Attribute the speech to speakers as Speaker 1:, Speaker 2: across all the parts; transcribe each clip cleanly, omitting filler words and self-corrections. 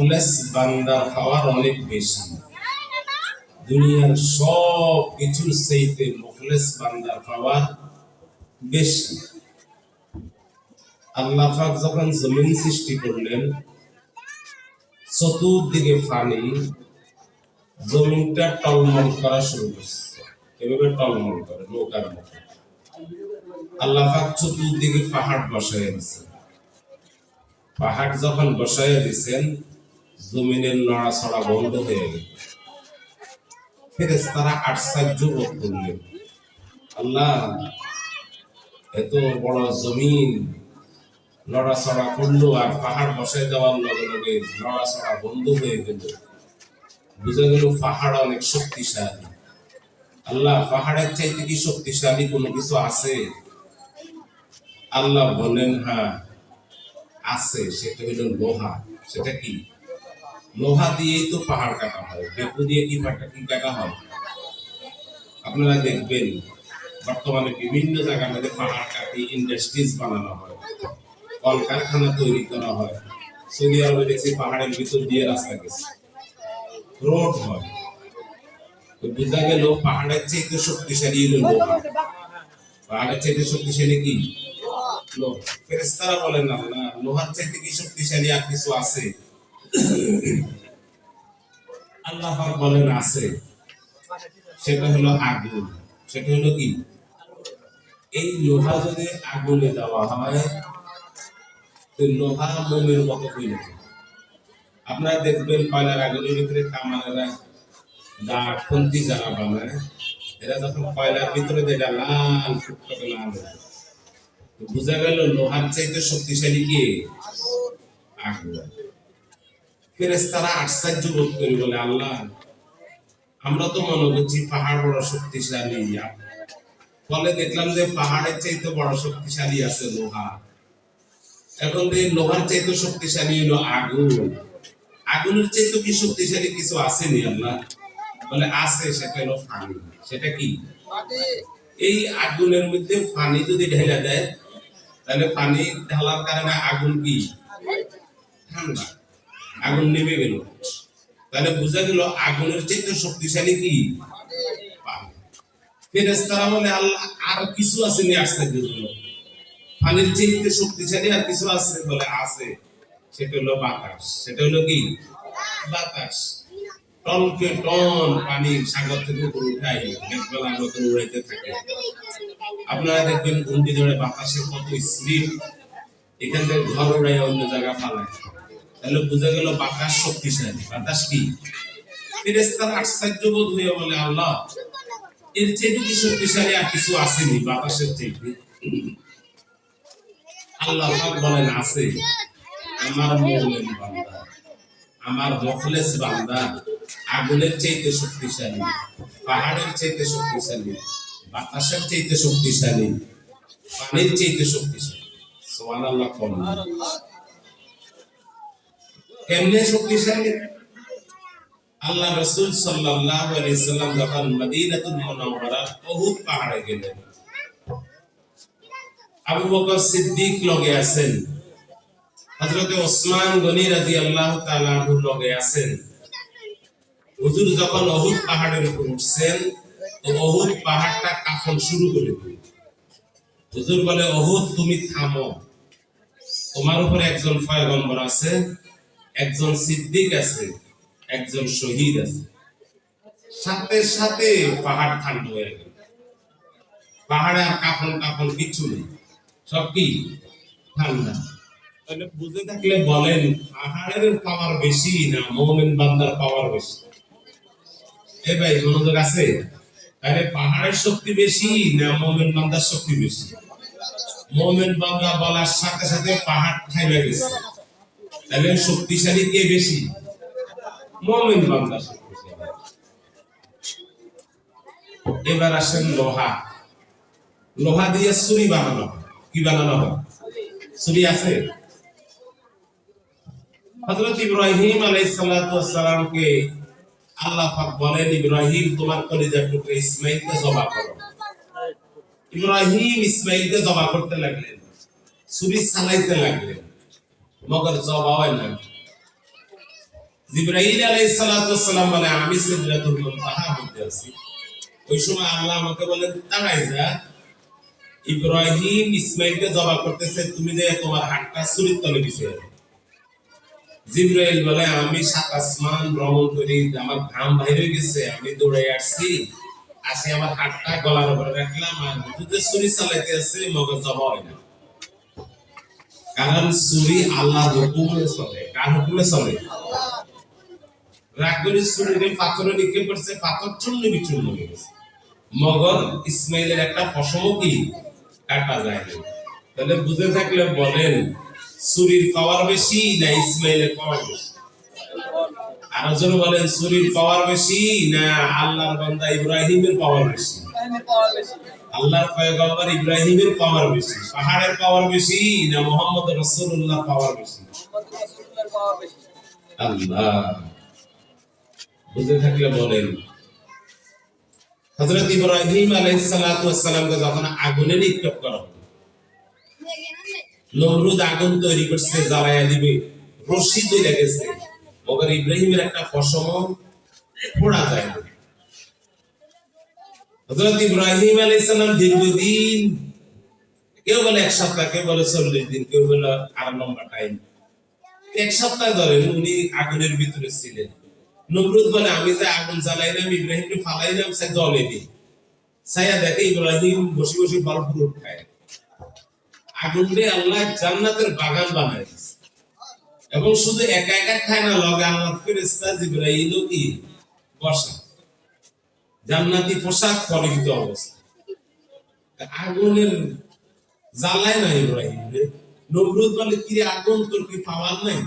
Speaker 1: মুখলেস বান্দার পাওয়ার অনেক বেশি। দুনিয়ার সব কিছুর চাইতে মুখলেস বান্দার পাওয়ার বেশি। আল্লাহ পাক যখন জমিন সৃষ্টি করলেন, চতুর্দিকে পানি, জমিনটা টলমল করা শুরু করছে। এভাবে টলমল করে নৌকার মতো। আল্লাহ পাক চতুর্দিকে পাহাড় বসাইয়া দিয়েছেন। পাহাড় যখন বসাইয়া দিয়েছেন, জমিনের নড়াচড়া বন্ধ হয়ে গেল। ফেরেশতারা আশ্চর্য বোধ করলেন, আল্লাহ এত বড় জমিন নড়াচড়া করলো, আর পাহাড় বসাই দেওয়ার লগে লগে নড়াচড়া বন্ধ হয়ে গেল। বুঝা গেল পাহাড় অনেক শক্তিশালী। আল্লাহ, পাহাড়ের চাইতে কি শক্তিশালী কোনো কিছু আছে? আল্লাহ বলেন, হ্যাঁ আছে, সেটা হলো লোহা। সেটা কি? লোহা দিয়েই তো পাহাড় কাটা হয়। বেকু দিয়ে কি কাটা হয়? আপনারা দেখবেন বর্তমানে বিভিন্ন জায়গার মধ্যে পাহাড় কাটি ইন্ডাস্ট্রিজ বানানো হয়, কলকারখানা তৈরি করা হয়। সৌদি আরবে দেখছি পাহাড়ের ভিতর দিয়ে রাস্তা গেছে, রোড হয়। বুঝা গেল পাহাড়ের চাইতে শক্তিশালী হলো লোহা। পাহাড়ের চাইতে শক্তিশালী কি? ফেরেশতারা বলেন, আল্লাহ লোহার চাইতে কি শক্তিশালী আর কিছু আছে? আল্লাহ পাক বলেন আছে, সেটা হলো আগুন। সেটা হলো কি? এই লোহা যদি আগুনে দেওয়া হয়, তো লোহা মোমের মতো হয়ে যায়। আপনারা দেখবেন কয়লার আগুনের ভিতরে কামানেরা দাগ খুন্তি যারা বানায়, এরা যখন কয়লার ভিতরে যেটা লাল ফুটফুটে লাল হয়, বুঝা গেল লোহার চাইতে শক্তিশালী কি? আগুন। ফেরেশতারা আশ্চর্য বোধ করে বলে, আল্লাহ আমরা তো মনে করছি পাহাড় বড় শক্তিশালী, ফলে দেখলাম যে পাহাড়ের চাইতে বড় শক্তিশালী আছে লোহা। এখন লোহার চাইতে শক্তিশালী হলো আগুন। আগুনের চাইতে কি শক্তিশালী কিছু আসেনি? আল্লাহ বলে আছে, সেটা হলো পানি। সেটা কি? এই আগুনের মধ্যে পানি যদি ঢেলে দেয়, তাহলে পানি ঢালার কারণে আগুন কি ঠান্ডা, আগুন নেমে গেল। তাহলে বোঝা গেল আগুনের চাইতে শক্তিশালী কি? পানি। ফেরেশতারা বলে, আল্লাহ আর কিছু আসেনি? আশ্চর্যজনক, পানির চাইতে শক্তিশালী আর কিছু আছে? বলে আছে, সেটা হলো বাতাস। সেটা হলো কি? বাতাস। টনকে টন পানি সাগর থেকে উপরে উঠাই মেঘবেলার মতো উড়াইতে থাকে। আপনারা দেখবেন ঘূর্ণিঝড়ে বাতাসের কত স্পিড, এখান থেকে ঘর উড়াই অন্য জায়গা ফালায়। তাহলে বুঝা গেল বাতাস শক্তিশালী। বাতাস কি? ফেরেশতারা আশ্চর্য বোধ হয়ে বলে, আল্লাহ এর চাইতে কি শক্তিশালী আর কিছু আসেনি বাতাসের চাইতে? আল্লাহ পাক বলেন আছে, আমার মুমিন বান্দা, আমার মুখলেস বান্দা আগুনের চাইতে শক্তিশালী, পাহাড়ের চাইতে শক্তিশালী, বাতাসের চাইতে শক্তিশালী, পানির চাইতে শক্তিশালী। সুবহানাল্লাহ। কেমনে শক্তিশালী? আল্লাহ রাসূল সাল্লাল্লাহু আলাইহি সাল্লাম যখন মদিনাতুল মুনাওয়ারা উহুদ পাহাড়ে গেলেন, আবু বকর সিদ্দিক লগে আছেন, হযরত ওসমান গনি রাদিয়াল্লাহু তাআলা আনহু লগে আছেন। হুজুর যখন উহুদ পাহাড়ের উপর উঠছেন, তো উহুদ পাহাড়টা কাঁপন শুরু করে দিল। হুজুর বলে, উহুদ তুমি থামো, তোমার উপরে একজন পয়গম্বর আছে, একজন সিদ্দিক আছে, একজন শহীদ আছে। সাথে সাথে পাহাড় ঠান্ডা হয়ে গেল। পাহাড়ে আর কাঁপন কিছু নেই, সব কি ঠান্ডা। তাহলে বুঝে থাকলে বলেন, পাহাড়ের পাওয়ার বেশি না মুমিন বান্দার পাওয়ার বেশি? এ ভাই মনোযোগ আছে? তাহলে পাহাড়ের শক্তি বেশি না মুমিন বান্দার শক্তি বেশি? মুমিন বান্দা বলার সাথে সাথে পাহাড় থাইমে গেছে। তাহলে শক্তিশালী কে বেশি? মুমিন বান্দা শক্তিশালী। এবার আসেন লোহা। লোহা দিয়ে ছুরি বানানো হয়। কি বানানো হয়? ছুরি আছে। হযরত ইব্রাহিম আলাইহিস সালাতু ওয়াস সালামকে আল্লাহ পাক বলেন, ইব্রাহিম তোমার কলিজার টুকরা ইসমাঈলকে জবাই করো। ইব্রাহিম ইসমাঈলকে জবাই করতে লাগলেন, ছুরি চালাইতে লাগলেন, মগর জবাই হয় না। জিবরাইল আলাইহিস সালাতু ওয়াস সালাম বলে আমি সিদরাতুল মুনতাহার মধ্যে আছি। ওই সময় আল্লাহ আমাকে বলেন তাকাই যা, ইব্রাহিম ইসমাইলকে জবাই করতেছে, তুমি যে তোমার হাতটা ছুরির তলে বিছিয়ে দাও। জিবরাইল বলে আমি সাত আসমান ভ্রমণ করি, আমার ঘাম বাইরে হয়ে গেছে, আমি দৌড়ে আসছি, আসি আমার হাতটা গলার উপরে রাখলাম, আর দুধে ছুরি চালাইতে আছে, মগজ জবা হয় না। কারণ ছুরি আল্লাহর হুকুমে চলে। কার হুকুমে চলে? রাগ করে ছুরিরে পাথরে নিক্ষেপ করছে, পাথর চূর্ণ বিচূর্ণ হয়ে গেছে। মগর ইসমাইলের একটা পশম কি কাটা যায় না। তাহলে বুঝে থাকলে বলেন ছুরির পাওয়ার বেশি না ইসমাইলের পাওয়ার বেশি? আরো জন বলেন ছুরির পাওয়ার বেশি না আল্লাহর বান্দা ইব্রাহিমের পাওয়ার বেশি? আল্লাহর পয়গম্বর ইব্রাহিমের পাওয়ার বেশি? পাহাড়ের পাওয়ার বেশি না মুহাম্মদ রাসূলুল্লাহ পাওয়ার বেশি? আল্লাহ বুঝে থাকলে বলেন। হযরত ইব্রাহিম আলাইহিস সালাতু ওয়াস সালামকে যখন আগুনে নিক্ষেপ করা হলো, নমরুদ আগুন তৈরি করছে, জ্বালায়া দিবে, রশি জ্বলে গেছে, মগর ইব্রাহিমের একটা পশম পোড়া যায় না। হযরত ইব্রাহিম আলাইহিস সালাম দীর্ঘদিন, কেউ বলে এক সপ্তাহ, কেউ বলে 40 দিন, কেউ বলে আরো লম্বা টাইম, এক সপ্তাহ ধরে উনি আগুনের ভিতরে ছিলেন। নমরুদ বলে আমি যে আগুন জ্বালাইলাম, ইব্রাহিমকে ফালাইলাম, সে জ্বলেনি। ছায়া দেখে ইব্রাহিম বসে বসে ফল ফ্রুট খায়। আগুন দিয়ে আল্লাহ জান্নাতের বাগান বানায় দিয়েছে। এবং শুধু একা একা খায় না, লগে আল্লাহর ফেরেশতা জিবরাইল কি বসা, জান্নাতি পোশাক পরিহিত অবস্থা। আগুনের জ্বালায় না ইব্রাহিম। নমরুদ বলে কি রে, আগুন তোর কি পাওয়ার নাই,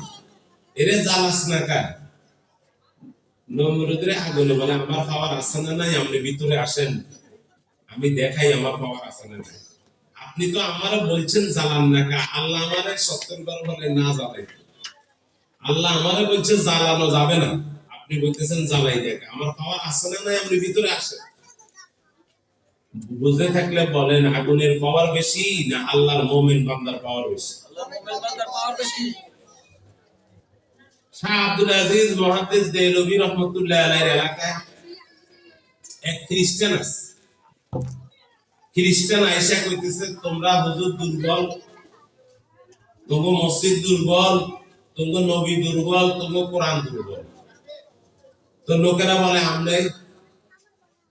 Speaker 1: এরে জ্বালাস না কার? নমরুদের আগুনে বলে আমার পাওয়ার আছে না নাই, আপনি ভিতরে আসেন, আমি দেখাই আমার পাওয়ার আছে না নাই। আপনি তো আমারে বলছেন জ্বালান না কা, আল্লাহ আমারে 70 বার বলে না জ্বালাই। আল্লাহ আমারে বলছে জ্বালানো যাবে না, আপনি বলতেছেন জ্বালাই দেখা। আমার পাওয়ার আছে না নাই, আপনি ভিতরে আসেন। বুঝে থাকলে বলেন আগুনের পাওয়ার বেশি না আল্লাহর মুমিন বান্দার পাওয়ার বেশি? আল্লাহর মুমিন বান্দার পাওয়ার বেশি। শাহ আব্দুল আজিজ মুহাদ্দিস দেহলভী রাহমাতুল্লাহ আলাইহির এলাকায় এক খ্রিস্টান আছে। খ্রিস্টান আয়েশা কইতেছে তোমরা হুজুর দুর্বল, তোমরা মসজিদ দুর্বল, তোমরা নবী দুর্বল, তোমরা কোরআন দুর্বল। তো লোকেরা বলে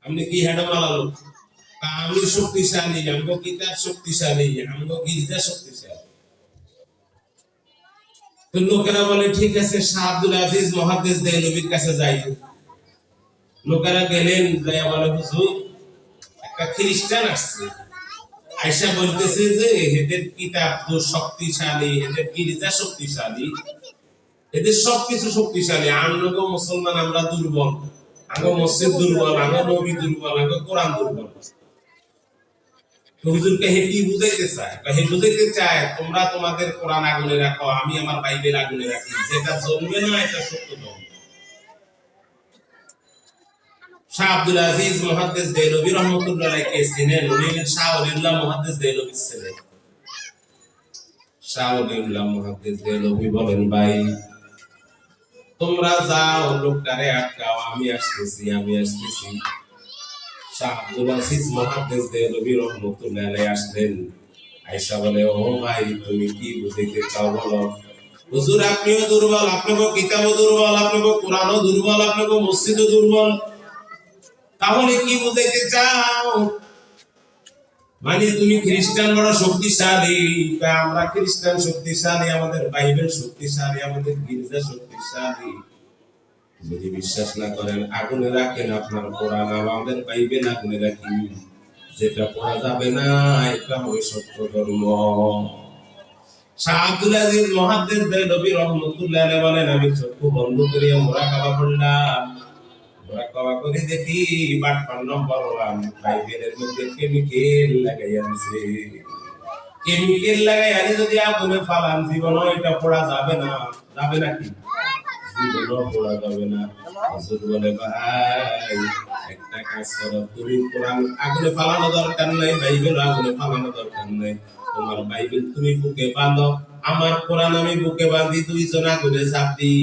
Speaker 1: আমনে কি হেডা মালালো, আমি শক্তিশালী, আমগো কিতাব শক্তিশালী, আমগো গির্জা শক্তিশালী। তো লোকেরা বলে ঠিক আছে শাহ আব্দুল আজিজ মুহাদ্দিস দেহলভীর কাছে যাই। লোকেরা গেলেন, যাইয়া বলে হুজুর একটা খ্রিস্টান আসছে, আয়েশা বলতেছে যে এদের কিতাব তো শক্তিশালী, এদের গির্জা শক্তিশালী, এদের সবকিছু শক্তিশালী, আমগো মুসলমান আমরা দুর্বল, আমগো মসজিদ দুর্বল, আমগো নবী দুর্বল, আমগো কোরআন দুর্বল। হুজুরকে হেঁটি বুঝাইতে চায়, হে বুঝাইতে চায় তোমরা তোমাদের কোরআন আগুনে রাখো, আমি আমার বাইবেল আগুনে রাখি, যেটা জ্বলবে না এটা সত্য নয়। শাহ আব্দুল আজিজ মুহাদ্দিস দেহলভী রাহমাতুল্লাহ আলাইহি ছিলেন, উনি শাহ ওলিউল্লাহ মুহাদ্দিস দেহলভী ছিলেন। শাহ ওলিউল্লাহ মুহাদ্দিস দেহলভী বলেন ভাই তোমরা যাও, লোকটারে আটকাও, আমি আসতেছি, আমি আসতেছি। শাহ আব্দুল আজিজ মুহাদ্দিস দেহলভী রাহমাতুল্লাহ আলাইহি আসলেন। আয়েশা বলে ও ভাই তুমি কি বুঝাইতে চাও বলো। হুজুর আপনিও দুর্বল, আপনাকে কিতাবও দুর্বল, আপনাকে কোরআনও দুর্বল, আপনাকে মসজিদও দুর্বল, তাহলে কি বুঝাইতে চাও? মানে তুমি খ্রিস্টান বড় শক্তিশালী, আমরা খ্রিস্টান শক্তিশালী, আমাদের বাইবেল শক্তিশালী, আমাদের গির্জা শক্তিশালী। যদি বিশ্বাস না করেন আগুনে রাখেন আপনার কোরআন, আমাদের বাইবেল আগুনে রাখি, যেটা পড়া যাবে না এটা হবে সত্য ধর্ম। শাহ আব্দুল আজিজ মুহাদ্দিস দেহলভী রাহমাতুল্লাহ আলাইহি বলেন আমি চক্ষু বন্ধ করিয়া মুরাকাবা করলাম, মুরাকাবা করে দেখি বাটপার নম্বর 1 বাইবেলের মধ্যে কেমিক্যাল লাগাই আছে। কেমিক্যাল লাগাই আনি যদি আগুনে ফালান জীবন এটা পড়া যাবে না, যাবে নাকি? জীবন পড়া যাবে না। হুজুর বলে ভাই একটা কাজ করো, তুমি কোরআন আগুনে ফালানো দরকার নাই, বাইবেল আগুনে ফালানো দরকার নাই, তোমার বাইবেল তুমি বুকে বাঁধো, আমার কোরআন আমি বুকে বাঁধি, দুইজন আগুনে ঝাঁপ দিই,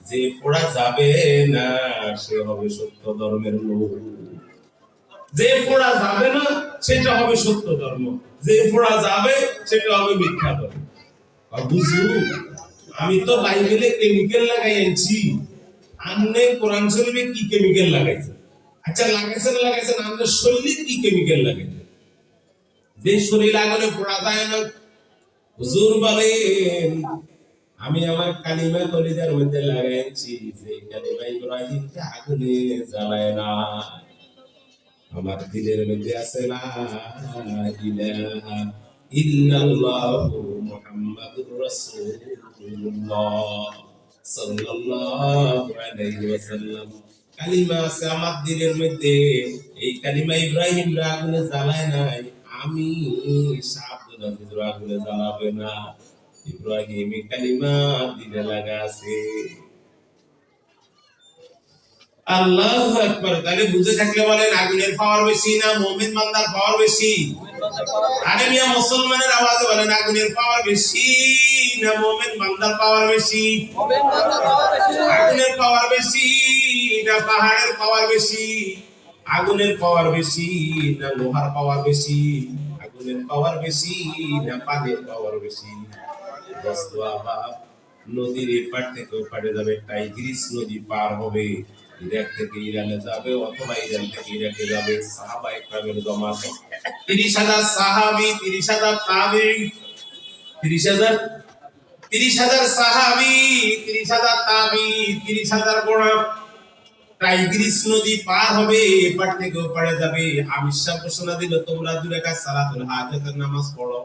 Speaker 1: যে পড়া যাবে না সে হবে সত্য ধর্মের লোক। যে পড়া যাবে না সেটা হবে সত্য ধর্ম, যে পড়া যাবে সেটা হবে মিথ্যা ধর্ম। বুঝু, আমি তো বাইবেলে কেমিক্যাল লাগাই আনছি, আপনি কোরআন শরীফে কি কেমিক্যাল লাগাইছেন? আচ্ছা লাগাইছেন আপনার শরীরে কি কেমিক্যাল লাগাইছেন? যে শরীর আগুনে পোড়া যায় না। হুজুর বলেন আমি আমার কালিমা কলিজার মধ্যে লাগাইছি, যে কালিমা ইব্রাহিমকে আগুনে জ্বালায় না। আমার দিলের মধ্যে আছে লা ইলাহা ইল্লাল্লাহু মুহাম্মাদুর রাসূলুল্লাহ সাল্লাল্লাহু আলাইহি ওয়াসাল্লাম। কালিমা আছে আমার দিলের মধ্যে, এই কালিমা ইব্রাহিম আগুনে জ্বালায় নাই, আমি সাবধান আগুনে জ্বালাবে না। ইব্রাহিম কালিমা দিলে লাগা আছে। আল্লাহু আকবার। তাহলে বুঝে থাকলে বলেন আগুনের পাওয়ার বেশি না মুমিন বান্দার পাওয়ার বেশি? আরে মিয়া মুসলমানের আওয়াজে বলেন আগুনের পাওয়ার বেশি না মুমিন বান্দার পাওয়ার বেশি? মুমিন বান্দার পাওয়ার বেশি। আগুনের পাওয়ার বেশি না পাহাড়ের পাওয়ার বেশি? আগুনের পাওয়ার বেশি না লোহার পাওয়ার বেশি? আগুনের পাওয়ার বেশি না পানির পাওয়ার বেশি? বস্তু বাপ নদীর এপার থেকে ওপারে যাবে, টাইগ্রিস নদী পার হবে, ইরাক থেকে ইরানে যাবে অথবা ইরান থেকে ইরাকে যাবে। সাহাবা ইকরামের জামাত ৩০,০০০ সাহাবী, ৩০,০০০ তাবেঈ, ৩০,০০০ সাহাবী, ৩০,০০০ তাবেঈ, ৩০,০০০ ঘোড়া টাইগ্রিস নদী পার হবে, এপার থেকে ওপারে যাবে। আমিষা ঘোষণা দিল তোমরা ২ রাকাত সালাতুল হাজাতের নামাজ পড়ো।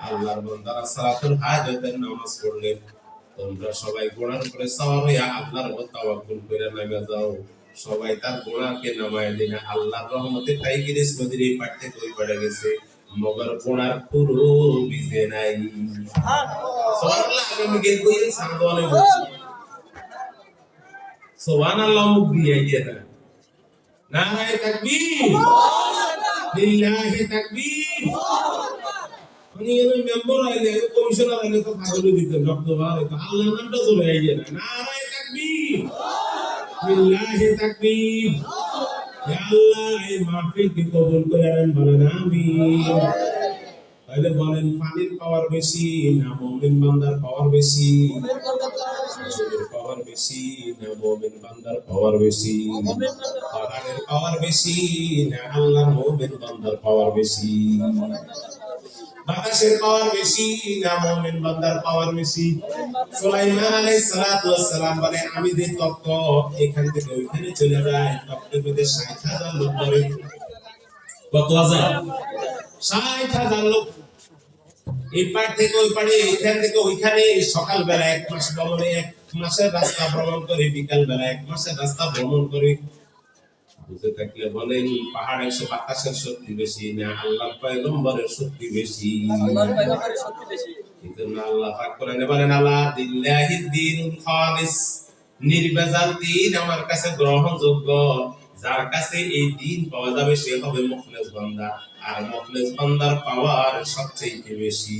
Speaker 1: আল্লাহর বান্দারা সালাতুল হাজাতের নামাজ পড়লে তোমরা সবাই গোনার উপরে সওয়ার হইয়া আল্লাহর উপর তাওয়াক্কুল করে নেমে যাও। সবাই তার গোনাকে নামায় দিনা আল্লাহর রহমতে টাইগ্রিস নদীর এই পার থেকে ওই পারে গেছে, মগর গোনার পুরো ভিজে নাই। সুবহানাল্লাহ। আমি গেল কই সান্দওয়ানে বলছি সুবহানাল্লাহ, মুখ দিয়ে গিয়ে না নারায়ে তাকবীর, লিল্লাহি তাকবীর। আমি এর মেম্বার আইলে কমিশনার আইলে তো ভালো দিতে রক্ত ভালো তো আল্লাহর নামটা চলে আইয়ে না। নারায়ে তাকবীর, লিল্লাহি তাকবীর। ইয়া আল্লাহ এই মাহফিলকে কবুল করেন, বলেন আমিন। তাহলে বলেন পানির পাওয়ার বেশি না মুমিন বান্দার পাওয়ার বেশি? মুমিন বান্দার পাওয়ার বেশি না মুমিন বান্দার পাওয়ার বেশি? পাহাড়ের পাওয়ার বেশি না আল্লাহর মুমিন বান্দার পাওয়ার বেশি? বাতাসের পাওয়ার বেশি না মুমিন বান্দার পাওয়ার বেশি? সুলাইমান আলাইহিস সালাতু ওয়াস সালাম বলে আমি যে তত্ত্ব এখান থেকে ওইখানে চলে যায়, তত্ত্বের মধ্যে ৬০,০০০ লোক ধরে। কত হাজার? ৬০,০০০ লোক। এই পার থেকে ওই পারে, এখান থেকে ওইখানে সকাল বেলা ১ মাস ভ্রমণে, ১ মাসের রাস্তা ভ্রমণ করে, বিকাল বেলা ১ মাসের রাস্তা ভ্রমণ করে। বুঝে থাকলে বলেন পাহাড়ে এসে বাতাসের শক্তি বেশি না আল্লাহর পয়গম্বরের শক্তি বেশি? আল্লাহর পয়গম্বরের শক্তি বেশি। এজন্য আল্লাহ পাক বলেন বলেন আলা দিল্লাহি দ্বীনুল খালিস, নির্ভেজাল দ্বীন আমার কাছে গ্রহণযোগ্য। যার কাছে এই দ্বীন পাওয়া যাবে সে হবে মুখলেস বান্দা, আর মুখলেস বান্দার পাওয়ার সবচেয়ে বেশি।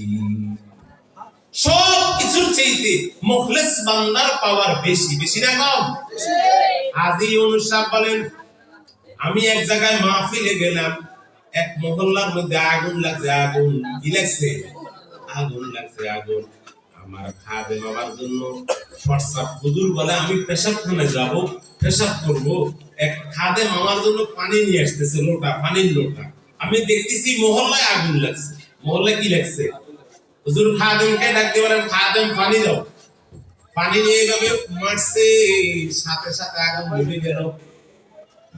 Speaker 1: সব কিছুর চাইতে মুখলেস বান্দার পাওয়ার বেশি। বেশি না কম? আজি অনুসাব বলেন আমি এক জায়গায় মাহফিলে গেলাম, এক মহল্লার মধ্যে আগুন লাগছে। আগুন কি লাগছে? আগুন লাগছে। আগুন আমার খাদেম আমার জন্য হোয়াটসঅ্যাপ হুজুর বলে আমি পেশাবখানায় যাব, পেশাব করব। এক খাদেম আমার জন্য পানি নিয়ে আসতেছে, লোটা, পানির লোটা। আমি দেখতেছি মহল্লায় আগুন লাগছে। মহল্লায় কি লাগছে? হুজুর খাদেমকে ডাক দিয়ে বলেন খাদেম পানি দাও। পানি নিয়ে যাবে, মারছে, সাথে সাথে আগুন নিভে গেল।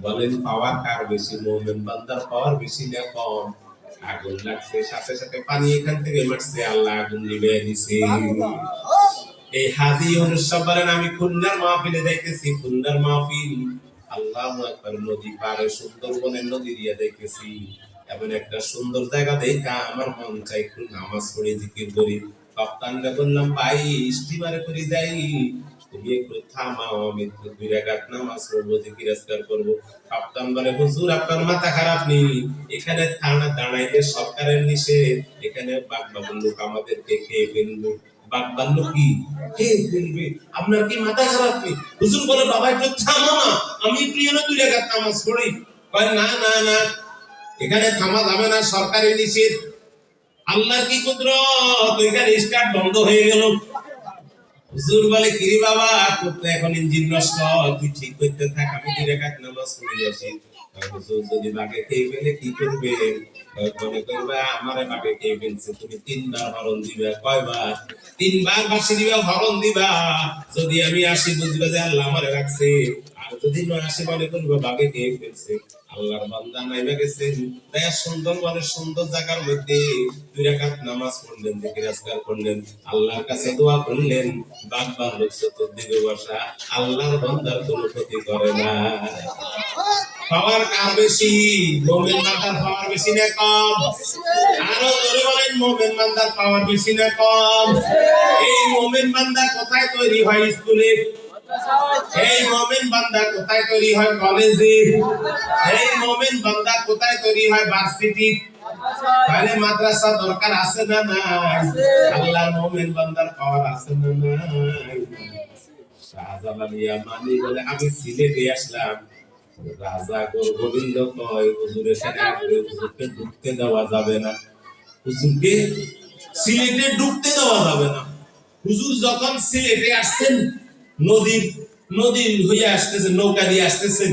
Speaker 1: বলেন পাওয়ার কার বেশি? মুমিন বান্দার পাওয়ার বেশি না কম? আগুন লাগছে, সাথে সাথে পানি এখান থেকে মারছে, আল্লাহ আগুন নিভিয়ে দিছে। এই হাজী অনুসাব বলেন আমি খুলনার মাহফিলে যাইতেছি, খুলনার মাহফিল, আল্লাহু আকবার, নদী পারে সুন্দরবনের নদী দিয়ে যাইতেছি। এমন একটা সুন্দর জায়গা দেখা আমার মন চাই একটু নামাজ পড়ে জিকির করি। কাপ্তানকে বললাম ভাই স্টিমারে করে যাই, তুমি একটু থামাও, আমি একটু ২ রাকাত নামাজ পড়বো, জিকির আজকার করবো। কাপ্তান বলে হুজুর আপনার মাথা খারাপ নেই, এখানে থানা দাঁড়াইতে সরকারের নিষেধ, এখানে বাঘ বাবুর লোক আমাদেরকে খেয়ে ফেলবো। বাগদান কি কে ফেলবে? আপনার কি মাথা খারাপ নেই? হুজুর বলে বাবা একটু থামো না, আমি প্রিয় না 2 রাকাত নামাজ পড়ি। কয় না না না, এখানে থামা যাবে না, সরকারি নিষেধ। আল্লাহ কি কুদরত, ওইখানে স্টার্ট বন্ধ হয়ে গেল। হুজুর বলে কি রে বাবা, তোর তো এখন ইঞ্জিন নষ্ট, তুই ঠিক করতে থাক, আমি 2 রাকাত নামাজ পড়ে আসি। হুজুর যদি বাগে খেয়ে ফেলে কি করবে? মনে করবে আমারে বাগে খেয়ে ফেলছে, তুমি 3 বার হরণ দিবা। কয়বার? 3 বার বাসি দিবা, হরণ দিবা। যদি আমি আসি বুঝবে যে আল্লাহ আমারে রাখছে, আর যদি না আসি মনে করবে বাগে খেয়ে ফেলছে। আল্লাহর বান্দা নাইবা গেছেন, তাই সুন্দরবনের সুন্দর জায়গার মধ্যে 2 রাকাত নামাজ পড়লেন, জিকির আজকার করলেন, আল্লাহর কাছে দোয়া করলেন। বাগবার লোক চতুর্দিকে বসা, আল্লাহর বান্দার কোনো ক্ষতি করে না। পাওয়ার কার বেশি? মুমিন বান্দার পাওয়ার বেশি না কম? আরো জোরে বলেন, মুমিন বান্দার পাওয়ার বেশি না কম? এই মুমিন বান্দা কোথায় তৈরি হয়? স্কুলে। এই মুমিন বান্দা কোথায় তৈরি হয়? কলেজে। এই মুমিন বান্দা কোথায় তৈরি হয়? ভার্সিটি। তাহলে মাদ্রাসা দরকার আছে না নাই? আল্লাহর মুমিন বান্দার পাওয়ার আছে না নাই? শাহজালাল ইয়ামানি বলে আমি সিলেটে আসলাম, রাজা গোবিন্দ কয় হুজুরের সাথে হুজুরকে ঢুকতে দেওয়া যাবে না, হুজুরকে সিলেটে ঢুকতে দেওয়া যাবে না। হুজুর যখন সিলেটে আসছেন, নদীর নদীর হয়ে আসতেছেন, নৌকা দিয়ে আসতেছেন,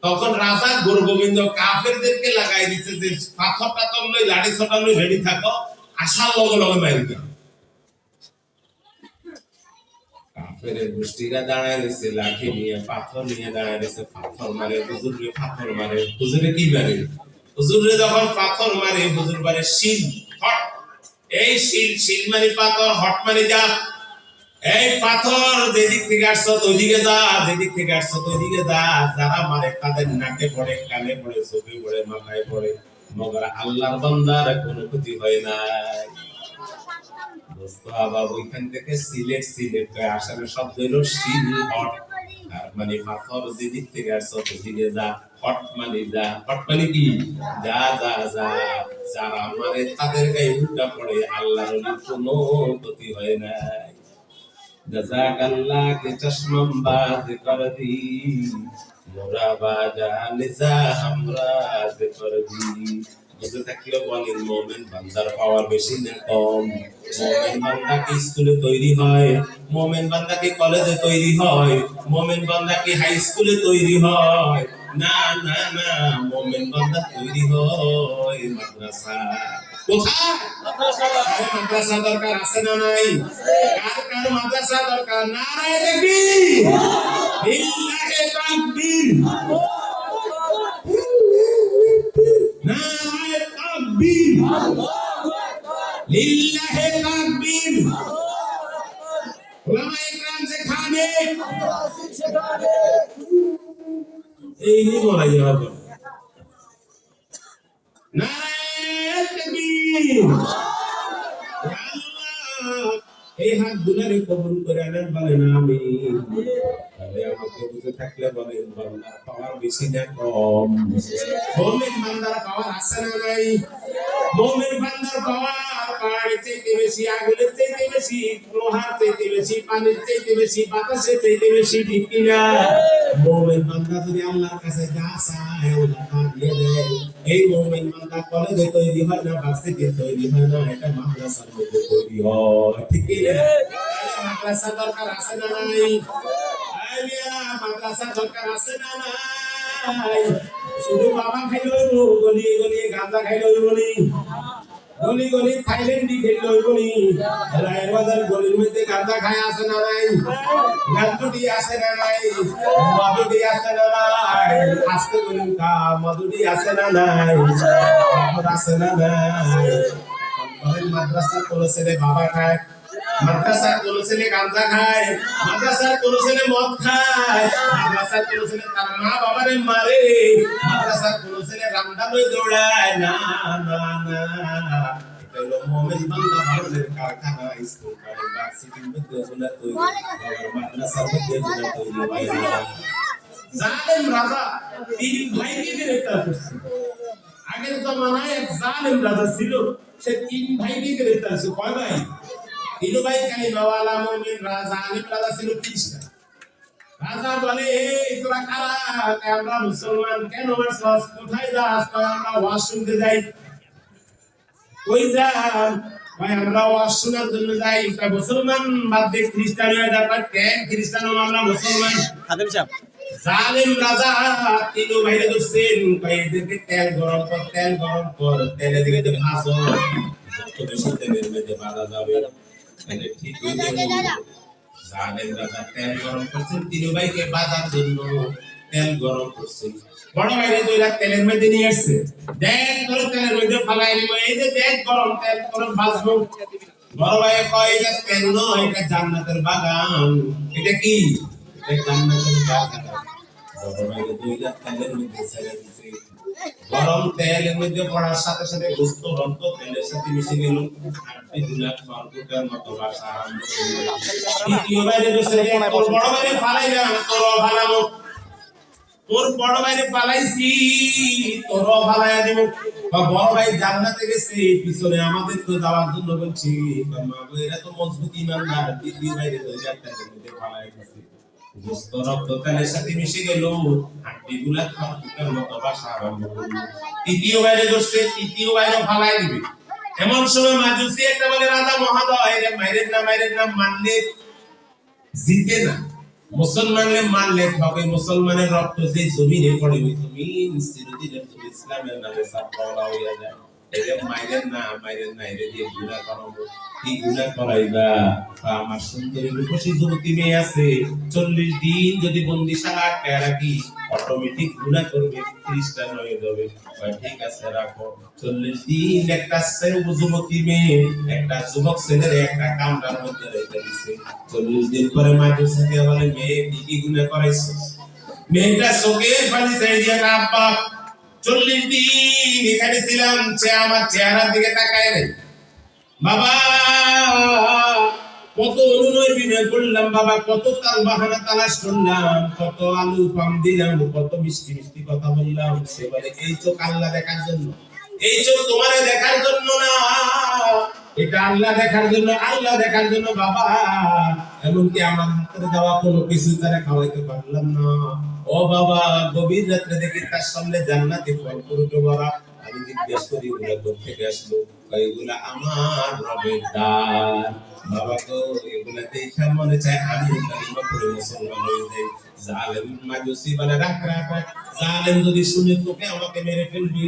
Speaker 1: তখন রাজা গোবিন্দ কাফেরদেরকে লাগাই দিচ্ছে যে পাথর টাথর লই, লাঠি ছোটা লই, রেডি থাকো, আসার লগে লগে মারি দাও। কাফেরের গোষ্ঠীরা দাঁড়ায় রয়েছে লাঠি নিয়ে, পাথর নিয়ে দাঁড়ায় রয়েছে, পাথর মারে হুজুরে, পাথর মারে হুজুরে। কি মারে? হুজুরে যখন পাথর মারে, হুজুর মারে শিল, হট। এই শিল, শিল মানে পাথর, হট মানে যা। এই পাথর যেদিক থেকে আসছো ওইদিকে যা, যেদিক থেকে আসছো ওইদিকে যা। যারা মারে তাদের নাকে পড়ে, কানে পড়ে, চোখে পড়ে, মাথায় পড়ে, মগর আল্লাহর বান্দার কোনো ক্ষতি হয় না। ওইখান থেকে সিলেট, সিলেট আসামের শব্দ হলো শিল, হট। মানে পাথর যেদিক থেকে আসছো ওইদিকে যা, হট মানে যা। হট মানে কি? যা যা যা। যারা মারে তাদের গায়ে উল্টা পড়ে, আল্লাহর কোনো ক্ষতি হয় না। জাযাকাল্লাহ কে চশমম বাজ কর দি, মোরা বাজা নিজা হামরাজ কর দি। বুঝে থাকলে বলেন, মুমিন বান্দার পাওয়ার বেশি না কম? মুমিন বান্দা কি স্কুলে তৈরি হয়? মুমিন বান্দা কি কলেজে তৈরি হয়? মুমিন বান্দা কি হাই স্কুলে তৈরি হয়? না না না, মুমিন বান্দা তৈরি হয় মাদ্রাসা। কোথায়? মাদ্রাসা দরকার আছে না নাই? কার কার মাদ্রাসা দরকার? নারায়ে তাকবীর, লিল্লাহি তাকবীর, নারায়ে তাকবীর, লিল্লাহি তাকবীর। উলামায়ে কেরাম যেখানে এই নি বলাই হবে। নারায়ে তাকবীর। এই হাত দুলারে কবুল করে নেন, বলেন আমিন। তাহলে আমাকে বুঝে থাকলে বলেন, বান্দার পাওয়ার বেশি না কম? মুমিন বান্দার পাওয়ার আছে না নাই? মুমিন বান্দার পাওয়ার পাহাড়ের চাইতে বেশি, আগুনের চাইতে বেশি, লোহার চাইতে বেশি, পানির চাইতে বেশি, বাতাসের চাইতে বেশি, ঠিক কিনা? মুমিন বান্দা যদি আল্লাহর কাছে যা চায়, আল্লাহ তা দিয়ে দেয়। এই মুমিন বান্দা কলেজে তৈরি হয় না, ভার্সিটিতে তৈরি হয় না, এটা মাদ্রাসার মধ্যে তৈরি হয়, ঠিক কিনা? মাদ্রাসা দরকার আছে না নাই? মাদ্রাসা দরকার আছে না নাই? শুধু বাবা খাইলে হইব, গলিয়ে গলিয়ে গাঁজা খাইলে হইব নি? গলি গলি থাইল্যান্ডি খাইলে হইব নি? রায়ের বাজার গলির মধ্যে গাঁজা খায় আছে না নাই? গাঁজুটি আছে না নাই? মধুটি আছে না নাই? আজকে গলির মধুটি আছে না নাই? আছে না নাই? মাদ্রাসা কোন ছেলে বাবা খায়, মাদ্রাসার কোন ছেলে গাঁজা খায়, মাদ্রাসার কোন ছেলে মদ খায়, মাদ্রাসার কোন ছেলে তার মা বাবারে মারে, মাদ্রাসার কোন ছেলে রামদামে দৌড়ায় না না না। এটা হলো মুমিন বান্দা বানানোর কারখানা। স্কুল কলেজ ভার্সিটির মধ্যে ওগুলা তৈরি হয়, মাদ্রাসার মধ্যে ওগুলা তৈরি হয় না। জালেম রাজা 3 ভাইকে গ্রেফতার করছে। আগের জমানায় এক জালেম রাজা ছিল, সে 3 ভাইকে গ্রেফতার করছে। কয় ভাই? তিনু ভাই কালিমাওয়ালা মুমিন রাজা আলিম রাজা ছিল খ্রিস্টান। রাজা বলে এই তোরা কারা? আমরা মুসলমান। কেন মারছস? কোথায় যাস? আমরা ওয়াজ শুনতে যাই। কই যান? ভাই আমরা ওয়াজ শোনার জন্য যাই। তা মুসলমান বাদ দিয়ে খ্রিস্টান হয়ে যাবে কেন? খ্রিস্টান হলো আমরা মুসলমান। খাদেম সাহেব জালিম রাজা তিনু ভাইরে ধরছেন, কই এদেরকে তেল গরম কর, তেলে দিকে ভাজো, যত বেশি তেলের মধ্যে ভাজা যাবে তাহলে ঠিক হয়ে যাবে। জালিম রাজা তেল গরম করছেন, তিনু ভাইকে ভাজার জন্য তেল গরম করছেন। বড় ভাইরে 2 লাখ তেলের মধ্যে নিয়ে আসছে, দেখ তোর তেলের মধ্যে ফালাই দিব, এই যে দেখ গরম তেল করে ভাজবো। বড় ভাই কয় এটা তেল নয়, এটা জান্নাতের বাগান। এটা কি? এটা জান্নাতের বাগান। বড় ভাইরে 2 লাখ তেলের মধ্যে ছেড়ে দিছে। গরম তেলের মধ্যে পড়ার সাথে সাথে গোস্ত রক্ত তেলের সাথে মিশে গেল। আর 2 লাখ ফারুকের মতো ভাষা আরম্ভ করল। দ্বিতীয় ভাইরে বসে তোর বড় ভাইরে ফালাইলাম, তোর ফালাবো। তোর বড় ভাইরে পালাইছি, তোর ফালাইয়া দিব। বড় ভাই জান্নাতে গেছে, পিছনে আমাদের তো যাওয়ার জন্য বলছি। এরা তো মজবুত ইমানদার। দ্বিতীয় ভাইরে 2 লাখ টাকার মধ্যে ফালাই দিছে। গোস্ত রক্ত তেলের সাথে মিশে গেল, হাড্ডিগুলা খাওয়ার মতো ভাষা আরম্ভ করল। তৃতীয় বাইরে ধরছে, তৃতীয় বাইরে ফালাই দিবে। এমন সময় মাজুসি একটা বলে, রাজা মহোদয় এর মাইরের নাম মানলে জিতে না, মুসলমানলে মানলে হবে। মুসলমানের রক্ত যে জমিনে পড়ে, ওই জমিন চিরদিনের জন্য ইসলামের নামে সাফাওয়া হয়ে যায়। এর মাইরের না এর দিয়ে গুনাহ করাবো। কি গুনাহ করাইবা? আমার সুন্দরী রূপসী যুবতী মেয়ে আছে, 40 দিন যদি বন্দিশালা আটকায় রাখি, অটোমেটিক গুনাহ করবে, খ্রিস্টান হয়ে যাবে। ঠিক আছে রাখো। 40 দিন একটা যুবতী মেয়ে, একটা যুবক ছেলের একটা কামরার মধ্যে রেখে দিছে। 40 দিন পরে মাঝে সাথে বলে, মেয়ে কি গুনাহ করাইছো? মেয়েটা চোখের পানি ছেড়ে দিয়ে, আব্বা 40 দিন এখানে ছিলাম, আমার চেহারার দিকে তাকায় নাই। বাবা কত অনুনয় বিনয় করলাম, বাবা কত তাল বাহানা তালাশ করলাম, কত আলু পাম দিলাম, কত মিষ্টি মিষ্টি কথা বললাম। সে বলে এই চোখ আল্লাহ দেখার জন্য, এই চোখ তোমারে দেখার জন্য না, এটা আল্লাহ দেখার জন্য, আল্লাহ দেখার জন্য। বাবা এমনকি আমার হাতের দেওয়া কোনো কিছু তারা খাওয়াইতে পারলাম না। ও বাবা গভীর রাত্রে দেখি তার সামনে জান্নাতি ফল ফুটে ভরা। আমি জিজ্ঞেস করি এগুলা কোথেকে আসলো? এগুলা আমার রবের দান। বাবা তো এগুলা দেখে মনে চায় আমি কালিমা পড়ে মুসলমান হয়ে যাই। জালেম মাজুসি বলে, রাখ। জালেম যদি শুনে তোকে আমাকে মেরে ফেলবি,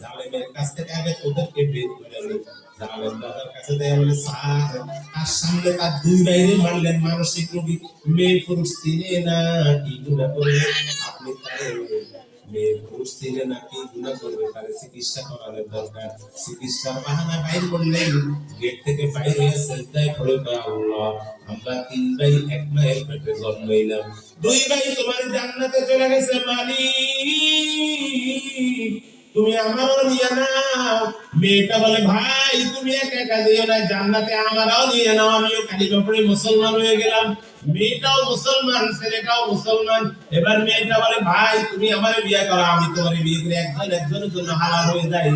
Speaker 1: জালেমের কাছ থেকে আগে তোদেরকে বের করে আনি। জালেম দাদার কাছে দেয় বলে, স্যার তার সামনে তার 2 ভাইরে মারলেন, মানসিক রোগী, মেয়ে পুরুষ চিনে না, কি গুনাহ করবে আপনি? তারে মেয়ে পুরুষ চিনে না, কি গুনাহ করবে? তারে চিকিৎসা করানোর দরকার। চিকিৎসার বাহানা বাইর করলেন, গেট থেকে বাইরে হয়ে সেজদায় পড়ে আল্লাহ আমরা 3 ভাই 1 মায়ের পেটে জন্মাইলাম, 2 ভাই তোমার জান্নাতে চলে গেছে। মালিক তুমি আমারও নিয়ে নাও। মেয়েটা বলে, ভাই তুমি একা দিও না, জান্নাতে আমারও নিয়ে নাও, আমিও কালিমা পড়ে মুসলমান হয়ে গেলাম। মেয়েটাও মুসলমান, ছেলেটাও মুসলমান। এবার মেয়েটা বলে, ভাই তুমি আমারে বিয়ে করো, আমি তোমারে বিয়ে করে একজনের জন্য হালাল হয়ে যাই।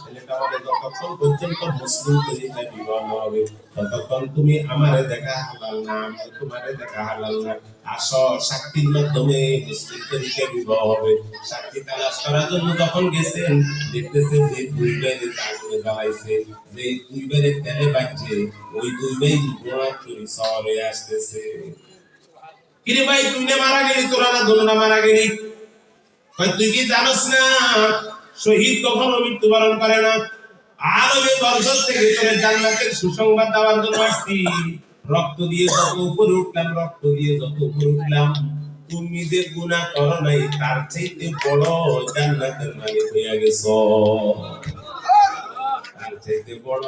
Speaker 1: ছেলেটা বলে, যতক্ষণ পর্যন্ত মুসলিম তরিকায় বিবাহ হবে ততক্ষণ তুমি আমারে দেখা হালাল না, আমি তোমারে দেখা হালাল না। আসো সাক্ষীর মাধ্যমে মুসলিম তরিকায় বিবাহ হবে। সাক্ষী তালাশ করার জন্য যখন গেছেন, দেখতেছেন যে 2 ভাইরে আগুনে জ্বালাইছে, যে 2 ভাইরে তেলে বাজছে, ওই 2 ভাই গোড়া চুরি শহরে আসতেছে। কিরে ভাই তুই না মারা গেলি, তোরা না দোলনা মারা গেলি? তুই কি জানোস না শহীদ কখনো মৃত্যুবরণ করে না? আরবে বর্ষর থেকে তোরে জান্নাতের সুসংবাদ দেওয়ার জন্য আসছি। রক্ত দিয়ে যত উপরে উঠলাম, রক্ত দিয়ে যত উপরে উঠলাম, তুমি যে গুনাহ করো নাই তার চাইতে বড় জান্নাতের মালিক হয়ে গেছো। তার চাইতে বড়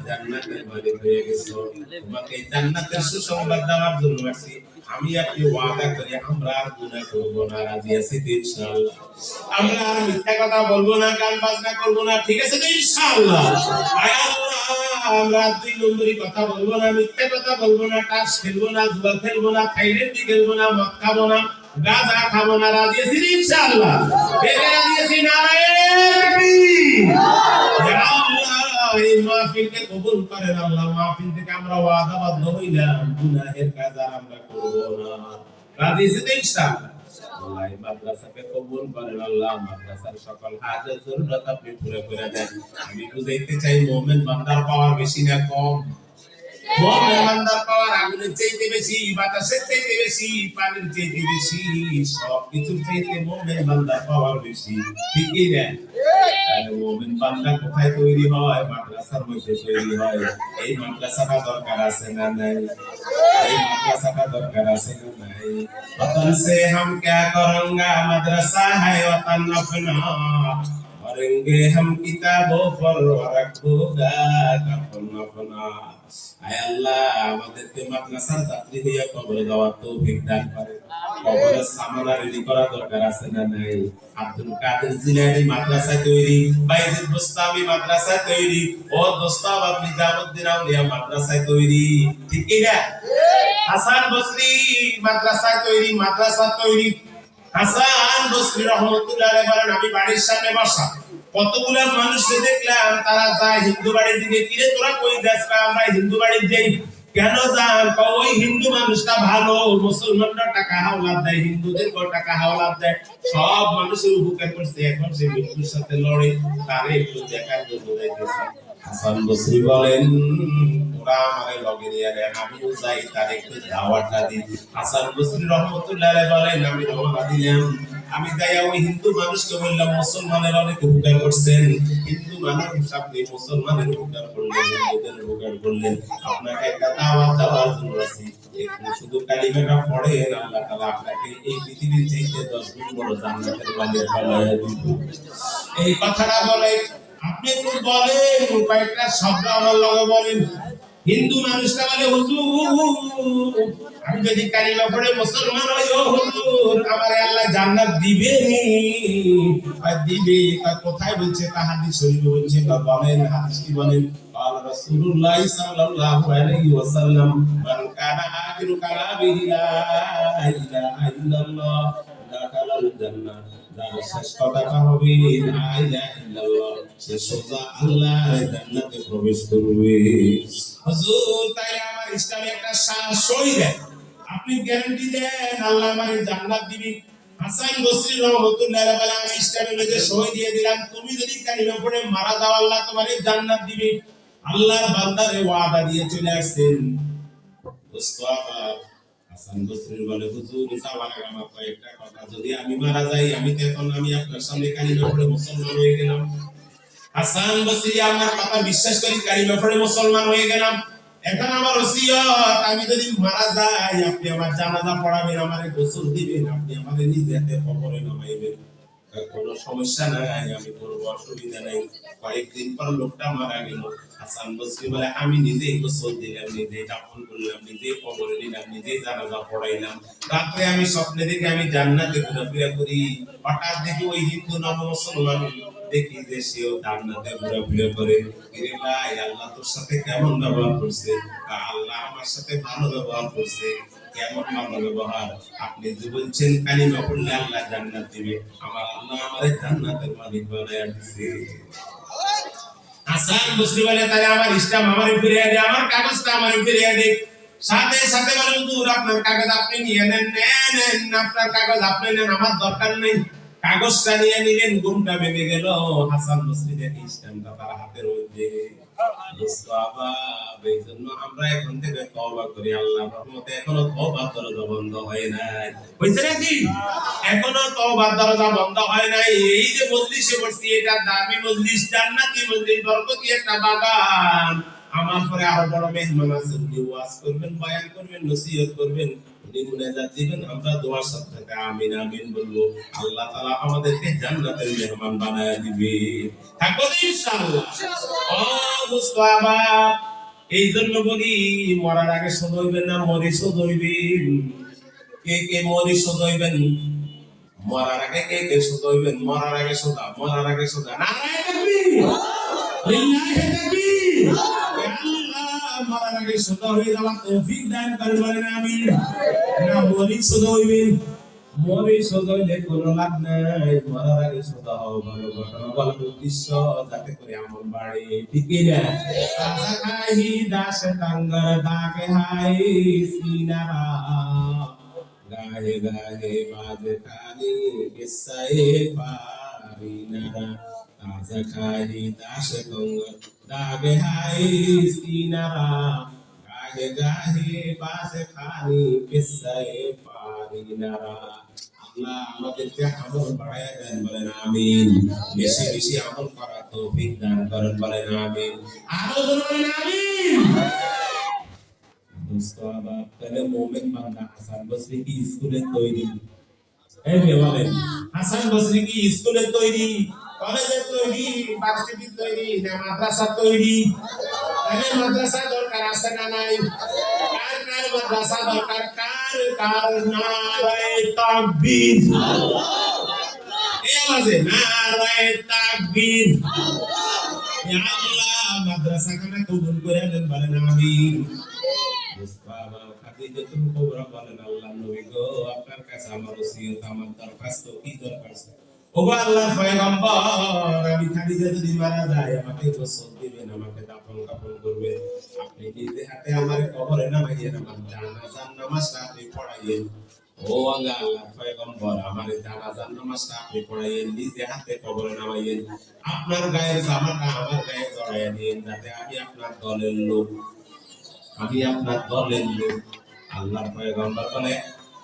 Speaker 1: জান্নাতের মালিক হয়ে গেছো। তোমাকে জান্নাতের সুসংবাদ দেওয়ার জন্য আসছি। আমি আপনি ওয়াদা করি আমরা আর গুনাহ করব না, রাজি আছি তো ইনশাআল্লাহ? আমরা আর মিথ্যা কথা বলবো না, গান বাজনা করব না, ঠিক আছে তো ইনশাআল্লাহ? আয় আল্লাহ আমরা 2 নম্বরই কথা বলবো না, মিথ্যা কথা বলবো না, টাস খেলবো না, জুয়া খেলবো না, খাইলেন্দি খেলবো না, মদ খাবো না, গাঁজা খাবো না, রাজি আছি ইনশাআল্লাহ? রাজি আছি? নারায়ে তাকবীর। ইয়া আল্লাহ এই মাহফিলকে কবুল করেন আল্লাহ। মাহফিল থেকে আমরা ওয়াদাবদ্ধ হইলাম গুনাহের কাজ আর আমরা করব না। রাজি আছেন ইনশাআল্লাহ? আল্লাহ এই মাদ্রাসাকে কবুল করেন আল্লাহ। মাদ্রাসার সকল হাজাত জরুরত আপনি পুরো করে দেন। আমি বুঝাইতে চাই মুমিন বান্দার পাওয়ার বেশি না কম? মুমিন বান্দার পাওয়ার আগুনের চাইতে বেশি, বাতাসের চাইতে বেশি, পানির চাইতে বেশি, সব কিছুর চাইতে মুমিন বান্দার পাওয়ার বেশি। ঠিক কি না? তাহলে মুমিন বান্দা কোথায় তৈরি হয়? মাদ্রাসার মধ্যে তৈরি হয়। এই মাদ্রাসাটা দরকার আছে না নাই? এই মাদ্রাসাটা দরকার আছে না নাই? वतन से हम क्या करेंगे मदरसा है वतन अपना मरेंगे हम किताबों पर रखोगा कफन अपना। आय अल्लाह আমাদেরকে মাদ্রাসার ছাত্রী হইয়া কবরে যাওয়ার তৌফিক দান করে। কবরের সামানা রেডি করা দরকার আছে না নাই? আব্দুল কাদের জিলানী মাদ্রাসা তৈরি, বাইজিদ বুস্তামি মাদ্রাসা তৈরি, ও দোস্তাবাদ নিজামউদ্দিন আউলিয়া মাদ্রাসা তৈরি। ঠিক কি না? হাসান বসরি মাদ্রাসা তৈরি, মাদ্রাসা তৈরি। হাসান বসরি রহমাতুল্লাহ আলাইহি বলেন, আমি বাড়ির সামনে বসা কতগুলা মানুষকে দেখলাম, তারা যায় হিন্দু বাড়ির দিকে। কিরে তোরা কই যাস? আমরা হিন্দু বাড়ির যাই। কেন যান? ওই হিন্দু মানুষটা ভালো, মুসলমানরা টাকা হাওলাত দেয়, হিন্দুদের টাকা হাওলাত দেয়, সব মানুষের উপকার করছে, এখন সে মৃত্যুর সাথে লড়ে, তারে একটু দেখার জন্য যাইতেছে। হাসান বসরি বলেন, ওরা আমারে লগে নিয়ে নেন, আমিও যাই, তার একটু দাওয়াতটা দিই। হাসান বসরি রহমাতুল্লাহ আলাইহি বলেন, আমি রওনা দিলাম। আমি যাইয়া ওই হিন্দু মানুষকে বললাম, মুসলমানের অনেক উপকার করছেন, হিন্দু মানুষ আপনি মুসলমানের উপকার করলেন, হিন্দুদের উপকার করলেন, আপনাকে একটা দাওয়াত দেওয়ার জন্য আছি। একটু শুধু কালিমাটা পড়েন, আল্লাহ তাআলা আপনাকে এই পৃথিবীর চাইতে 10 গুণ বড় জান্নাতের মালিক বানায়া দিবেন। এই কথাটা বলে আপনি একটু বলেন, কয়েকটা শব্দ আমার লগে বলেন। হিন্দু মানুষটা বলে, হুজুর আমি যদি কালিমা পড়ে মুসলমান হই, ও হুজুর আমারে আল্লাহ জান্নাত দিবে নি? আর দিবে। কোথায় বলছে? তা হাদিস শরীফে বলছে। বলেন হাদিস কি বলেন? قال رسول الله صلى الله عليه وسلم من كان آخر كلامه لا إله إلا الله دخل الجنة। যার শেষ কথাটা হবে লা ইলাহা ইল্লাল্লাহ, সে সোজা আল্লাহর জান্নাতে প্রবেশ করবে। হুজুর তাই আমার ইসলামে একটা সই দেন, আপনি গ্যারান্টি দেন আল্লাহ আমারে জান্নাত দিবেন। হাসান বসরি রহমাতুল্লাহ আলাইহি বলেন, আমি ইসলামের মধ্যে সই দিয়ে দিলাম, তুমি যদি কালিমা পড়ে মারা যাও আল্লাহ তোমারে জান্নাত দিবে। আল্লাহর বান্দারে ওয়াদা দিয়ে চলে আসছেন। মুস্তাফা হাসান বসরি বলে, হুজুর যাওয়ার আগে আমার কয়েকটা কথা, যদি আমি মারা যাই, আমি তো এখন আমি আপনার সামনে কালিমা পড়ে মুসলমান হয়ে গেলাম। হাসান বসরি আমার কথা বিশ্বাস করি, কালিমা পড়ে মুসলমান হয়ে গেলাম। এখন আমার ওসিয়ত, আমি যদি মারা যাই, আপনি আমার জানাজা পড়াবেন, আমারে গোসল দিবেন, আপনি আমারে নিজে হাতে কবরে নামাইবেন। কোনো সমস্যা নাই, আমি কোনো অসুবিধা নাই। কয়েকদিন পর লোকটা মারা গেল। হাসান বসরি বলে, আমি নিজেই গোসল দিলাম, নিজেই দাফন করলাম, নিজেই কবরে নিলাম, নিজেই জানাজা পড়াইলাম। রাত্রে আমি স্বপ্নে দেখি আমি জান্নাতে ঘোরাফেরা করি। হঠাৎ দেখি ওই হিন্দু নব মুসলমান, দেখি যে সেও জান্নাতে ঘোরাফেরা করে। এরে ভাই, আল্লাহ তোর সাথে কেমন ব্যবহার করছে? আল্লাহ আমার সাথে ভালো ব্যবহার করছে। কেমন ভালো ব্যবহার? আপনি যে বলছেন কালিমা পড়লে আল্লাহ জান্নাত দিবে, আমার আল্লাহ আমারে জান্নাতের মালিক বানায়া দিয়েছে। হাসান বসরি বলে, তাহলে আমার ইসলাম আমারে ফিরিয়ে দে, আমার কাগজটা আমারে ফিরিয়ে দে। সাথে সাথে বলে, হুজুর আপনার কাগজ আপনি নিয়ে নেন। নেন আপনার কাগজ আপনি নেন, আমার দরকার নেই। কাগজটা নিয়ে নিলেন, ঘুমটা ভেঙে গেল। হাসান বসরি দেখে ইসলামটা তার হাতের মধ্যে। মুস্তাফা বেজন্য আমরা এখন থেকে তওবা করি, আল্লাহর রহমতে এখনো তওবার দরজা বন্ধ হয় নাই। হইছে নাকি? এখনো তওবার দরজা বন্ধ হয় নাই। এই যে মজলিসে বসছি, এটা দামি মজলিস, জান্নাতি মজলিস, বরকতি একটা বাগান। আমার পরে আরো বড় মেহমান আছে, উনি ওয়াজ করবেন, বয়ান করবেন, নসিহত করবেন, উনি মুনাজাত দিবেন, আমরা দোয়ার সাথে আমিন আমিন বলবো। আল্লাহ তাআলা আমাদেরকে জান্নাতের মেহমান বানায়া দিবে। থাকবো ইনশাআল্লাহ। ও মুস্তাফা, এই জন্য বলি, মরার আগে সদইবেন না মরি সদইবেন? কে কে মরি সদইবেন? মরার আগে কে কে সদইবেন? মরার আগে সদা, মরার আগে সদা। নারায়ে তাকবীর, লিল্লাহি তাকবীর। আল্লাহ মরার আগে সদা হয়ে যাওয়ার তৌফিক দান করবেন, আমিন। না মরি সদইবেন। মরে সজলে কোনো লাভ নাই, মরার আগে সদা হও ভালো, ঘটনা বলার উদ্দেশ্য যাতে করে আমল বাড়ে, ঠিক না? তাজা খাহি দাস টাঙ্গার দাগে হাই সিনারা, গাহে গাহে বাজে খালি কিসায়ে পারিনারা, তাজা খাহি দাস টাঙ্গার দাগে হাই সিনারা, গাহে গাহে বাজে খালি কিসায়ে পারিনারা। আল্লাহ আমাদেরকে আমল বাড়ায় দেন, বলেন আমিন। বেশি বেশি আমল করার তৌফিক দান করেন, বলেন আমিন। আরো জোরে বলেন আমিন। মুস্তাফা তাহলে মুমিন বান্দা হাসান বসরি কি স্কুলে তৈরি? এই বলেন, হাসান বসরি কি স্কুলে তৈরি, কলেজে তৈরি, ভার্সিটি তৈরি, না মাদ্রাসা তৈরি? তাহলে মাদ্রাসা দরকার আছে না নাই? কার কার মাদ্রাসা দরকার? কার কার নারায়ে তাকবীর, এই আওয়াজে নারায়ে তাকবীর। ইয়া আল্লাহ মাদ্রাসা খানা কবুল করে নেন, বলেন আমিন। মুস্তাফা খাদিজাতুল কুবরা বলেন, আল্লাহ নবী গো, আপনার কাছে আমার ওসিয়ত, আমার দরখাস্ত, কি দরখাস্ত? ওগো আল্লাহর পয়গম্বর, আমি খাদিজা যদি মারা যাই আমাকে গোসল দিবেন, আমাকে দাফন কাফন করবেন, আপনি নিজে হাতে আমার কবরে নামাইয়েন, আমার জানাজার নামাজটা আপনি পড়াইয়েন। ও আল্লাহর পয়গম্বর, আমার জানাজার নামাজটা আপনি পড়াইয়েন, নিজে হাতে কবরে নামাইয়েন, আপনার গায়ের জামাটা আমার গায়ে জড়াইয়া দিন, যাতে আমি আপনার দলের লোক, আমি আপনার দলের লোক। আল্লাহর পয়গম্বর বলে,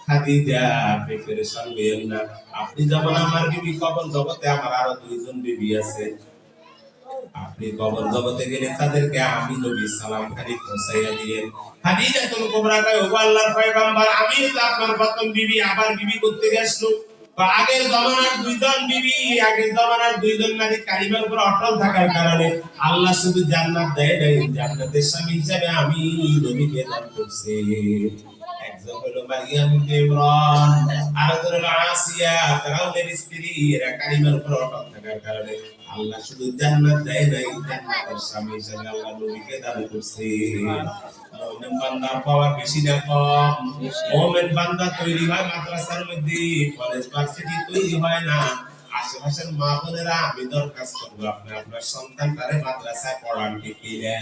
Speaker 1: খাদিজা আপনি পেরেশান হইয়েন না, আপনি যেমন আমার বিবি, কবর জগতে আমার আরো দুইজন বিবি আছে, আপনি কবর জগতে গেলে তাদেরকে আমি নবী সালাম খালি পৌঁছাইয়া দিয়েন। খাদিজাতুল কুবরা কয়, ওগো আল্লাহর পয়গম্বর, আমি তো আপনার প্রথম বিবি, আবার বিবি করতে গেছলো, আগের জমানার দুইজন বিবি, আগের জমানার দুইজন নারী কালিমার উপর অটল থাকার কারণে আল্লাহ শুধু জান্নাত দেয় নাই, জান্নাতের স্বামী হিসেবে আমি নবীকে দান করছি। একজন হলো মারিয়াম বিনতে ইমরান, আরেকজন হলো আসিয়া, ফেরাউনের স্ত্রী। এরা কালিমার উপর অটল থাকার কারণে আল্লাহ শুধু জান্নাত দেয় নাই, জান্নাতের স্বামী হিসেবে আল্লাহ নবীকে দান করছে। মুমিন বান্দা পাওয়ার বেশি না কম? মুমিন বান্দা তৈরি হয় মাদ্রাসার মধ্যে, কলেজ ভার্সিটি তৈরি হয় না। আশেপাশের মা বোনেরা, আমি দরখাস্ত করবো আপনি আপনার সন্তানটারে মাদ্রাসায় পড়ান, ঠিক কিনা?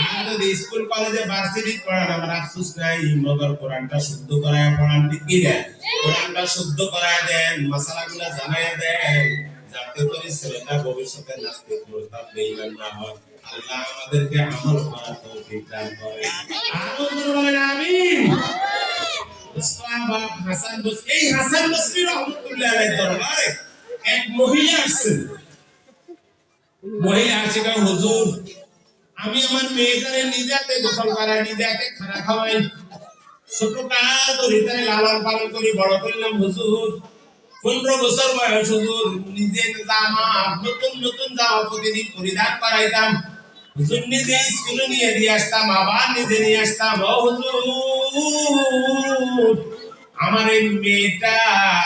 Speaker 1: আর যদি স্কুল কলেজে ভার্সিটি পড়ান, আমার আফসোস নাই, মগর কোরআনটা শুদ্ধ করায় পড়ান, ঠিক কিনা? কোরআনটা শুদ্ধ করায় দেন, মাসালাগুলো জানায় দেন, যাতে করে ছেলেটা ভবিষ্যতে নাস্তিক মুরতাদ বেঈমান না হয়। আল্লাহ আমাদেরকে আমল করার তৌফিক দান করেন। আরো জোরে বলেন আমিন। মুস্তাফা হাসান বসরি, এই হাসান বসরি রাহমাতুল্লাহ আলাইহির দরবারে এক মহিলা আসছেন। মহিলা আসে, কয় হুজুর, আমি আমার মেয়েটারে নিজে হাতে গোসল করাই, নিজে হাতে খানা খাওয়াই, ছোট কাল ধরে তারে লালন পালন করি, বড় করলাম হুজুর। 15 বছর বয়স হুজুর, নিজে জামা, নতুন নতুন জামা প্রতিদিন পরিধান করাইতাম হুজুর, নিজে স্কুলে নিয়ে দিয়ে আসতাম, আবার নিজে নিয়ে আসতাম। ও হুজুর, আমার এই মেয়েটা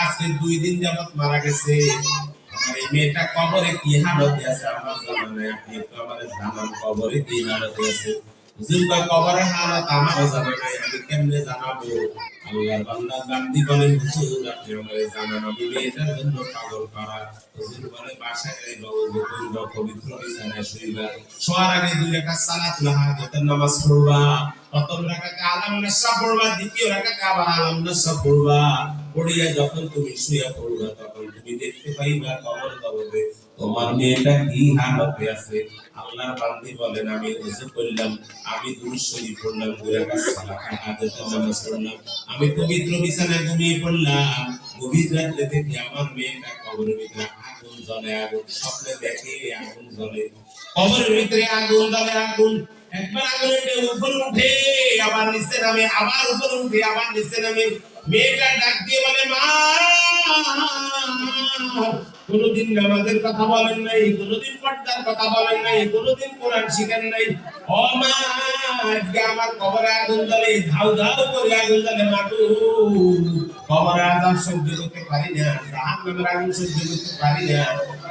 Speaker 1: আজকে 2 দিন যাবত মারা গেছে, আমার এই মেয়েটা কবরে কি হালতে আছে আমার জানা নাই, আপনি একটু আমাদের জানান কবরে কি হালতে আছে। হুজুর কয়, কবরের হালত আমারও জানা নাই, আমি কেমনে জানাবো? আল্লাহর বান্দা গান্ধী বলেন, হুজুর আপনি আমারে জানান, আমি মেয়েটার জন্য পাগল করা। হুজুর বলে, বাসায় যাইবা, ওযু করবা, পবিত্র বিছানায় শুইবা, শোয়ার আগে 2 রাকাত সালাতুল হাজাতের নামাজ পড়বা, প্রথম রাকাতে আলাম নাসরা পড়বা, দ্বিতীয় রাকাতে আবার আলাম নাসরা পড়বা, পড়িয়া যখন তুমি শুইয়া পড়বা, তখন তুমি দেখতে পাইবা কবর জগতে তোমার মেয়েটা কি হালতে আছে। আল্লাহর বান্দী বলেন, আমি ওযু করলাম, আমি দুরূদ শরীফ পড়লাম, 2 রাকাত সালাতুল হাজাতের নামাজ পড়লাম, আমি পবিত্র বিছানায় ঘুমিয়ে পড়লাম, গভীর রাতে দেখি আমার মেয়েটা কবরের ভিতরে আগুন জ্বলে, আগুন স্বপ্নে দেখে আগুন জ্বলে, কবরের ভিতরে আগুন জ্বলে, আগুন একবার আগুনের উপরে উঠে আবার নিচে নামে, আবার উপরে উঠে আবার নিচে নামে। মেয়েটা ডাক দিয়ে বলে, মা, কোনদিন নামাজের কথা বলেন নাই, কোনদিন পর্দার কথা বলেন নাই, কোনদিন কোরআন শিখেন নাই, ও মা, আজকে আমার কবরে আগুন জ্বলে, ধাউ ধাউ করে আগুন জ্বলে, মাগো কবরে আযাব সহ্য করতে পারি না, জাহান্নামের আগুন সহ্য করতে পারি না।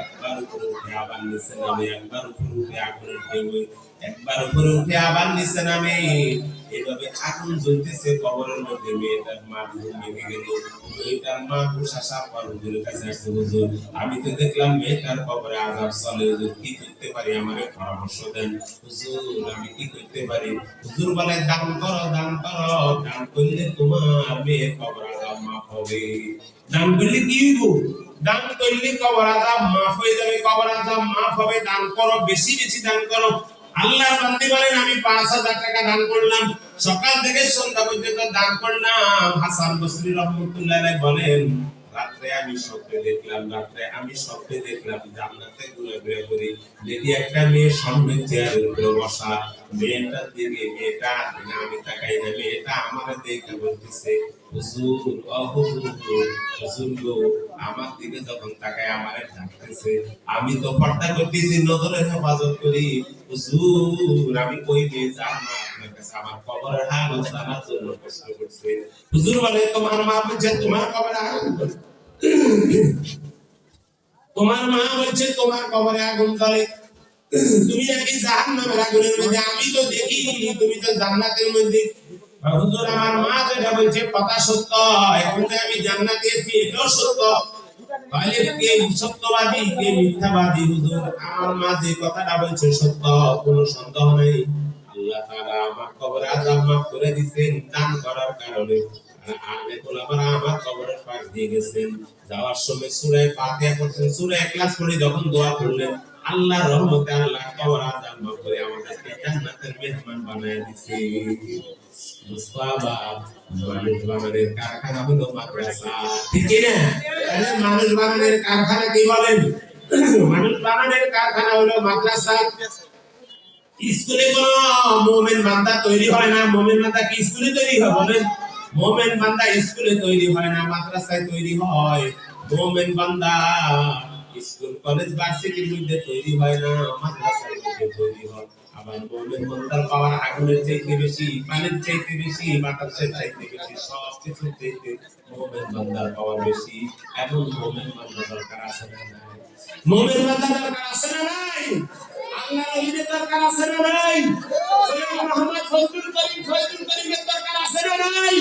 Speaker 1: একবার উপরে উঠে আবার নিচে নামে, একবার উপরে উঠে আগুনের ঢেউ, একবার উপরে উঠে আবার নিচে নামে। এভাবে আগুন জ্বলতেছে কবরের মধ্যে। মেয়েটার মা ঘুম ভেঙে গেল। মেয়েটার মা হুশাসা পর হুজুরের কাছে আসছে, হুজুর আমি তো দেখলাম মেয়েটার কবরে আযাব চলে, হুজুর কি করতে পারি আমারে পরামর্শ দেন। হুজুর আমি কি করতে পারি? হুজুর বলে দান করো, দান করো, দান করলে তোমার মেয়ের কবর আযাব মাফ হবে। দান করলে কি হইব? দান করলে কবর আযাব মাফ হয়ে যাবে, কবর আযাব মাফ হবে। দান করো, বেশি বেশি দান করো। আল্লাহর বান্দী বলেন আমি ৫,০০০ টাকা দান করলাম, সকাল থেকে সন্ধ্যা পর্যন্ত দান করলাম। হাসান বসরি রাহমাতুল্লাহ আলাইহি বলেন রাতে আমি স্বপ্নে দেখলাম জান্নাতে ঘুরে ঘুরে দেখি একটা মেয়ে সামনে চেয়ারের উপরে বসা। মেয়েটার দিকে মেয়েটা আমি তাকাই না, মেয়েটা আমার দেখে বলতেছে হুজুর ও হুজুর, হুজুর গো। আমার দিকে যখন তাকায় আমারে ডাকতেছে, আমি তো পর্দা করতেছি, নজরের হেফাজত করি। হুজুর আমি কই দিয়ে যাব না আপনার কাছে, আমার কবরের হাল জানার জন্য প্রশ্ন করছে। হুজুর বলে তোমার মা বলছে তোমার কবরে আগুন জ্বলে, তোমার মা বলছে তোমার কবরে আগুন জ্বলে, তুমি নাকি জাহান্নামের আগুনের মধ্যে, আমি তো দেখিনি, তুমি তো জান্নাতের মধ্যে। হুজুর আমার মা যেটা বলছে কথা সত্য, এখন যে আমি জান্নাতে আছি এটাও সত্য। তাহলে কে সত্যবাদী কে মিথ্যাবাদী? হুজুর আমার মা যে কথাটা বলছে সত্য, কোনো সন্দেহ নেই। আল্লাহ তাআলা আমার কবরে আযাব মাফ করে দিবেন দান করার কারণে। আর দেখুন আমার কবরের পাশ দিয়ে গেছেন, যাওয়ার সময় সূরা ফাতিহা পড়ছেন, সূরা ইখলাস পড়ে যখন দোয়া করলেন, আল্লাহর রহমতে আল্লাহ কবর আযাব মাফ করে আমাদেরকে জান্নাতের মেহমান বানায় দিয়েছে। মুস্তাফা মানুষ বানানোর কারখানা হলো মাদ্রাসা, ঠিক কি না? তাহলে মানুষ বানানোর কারখানা কি বলেন? মানুষ বানানোর কারখানা হলো মাদ্রাসা। স্কুলে কোন মুমিন বান্দা তৈরি হয় না। মুমিন বান্দা কি স্কুলে তৈরি হয় বলেন? মুমিন বান্দা স্কুলে তৈরি হয় না, মাদ্রাসায় তৈরি হয়। মুমিন বান্দা স্কুল কলেজ ভার্সিটির মধ্যে তৈরি হয় না, মাদ্রাসার মধ্যে তৈরি হয়। আবার মুমিন বান্দার পাওয়ার আগুনের চাইতে বেশি, পানির চাইতে বেশি, বাতাসের চাইতে বেশি, সব কিছুর চাইতে মুমিন বান্দার পাওয়ার বেশি। এবং মুমিন বান্দা দরকার আছে না নাই? মুমিন বান্দা দরকার আছে না নাই? আল্লাহর ওলিদের দরকার আছে না নাই? সৈয়দ মুহাম্মদ ফজলুল করিমের দরকার আছে না নাই?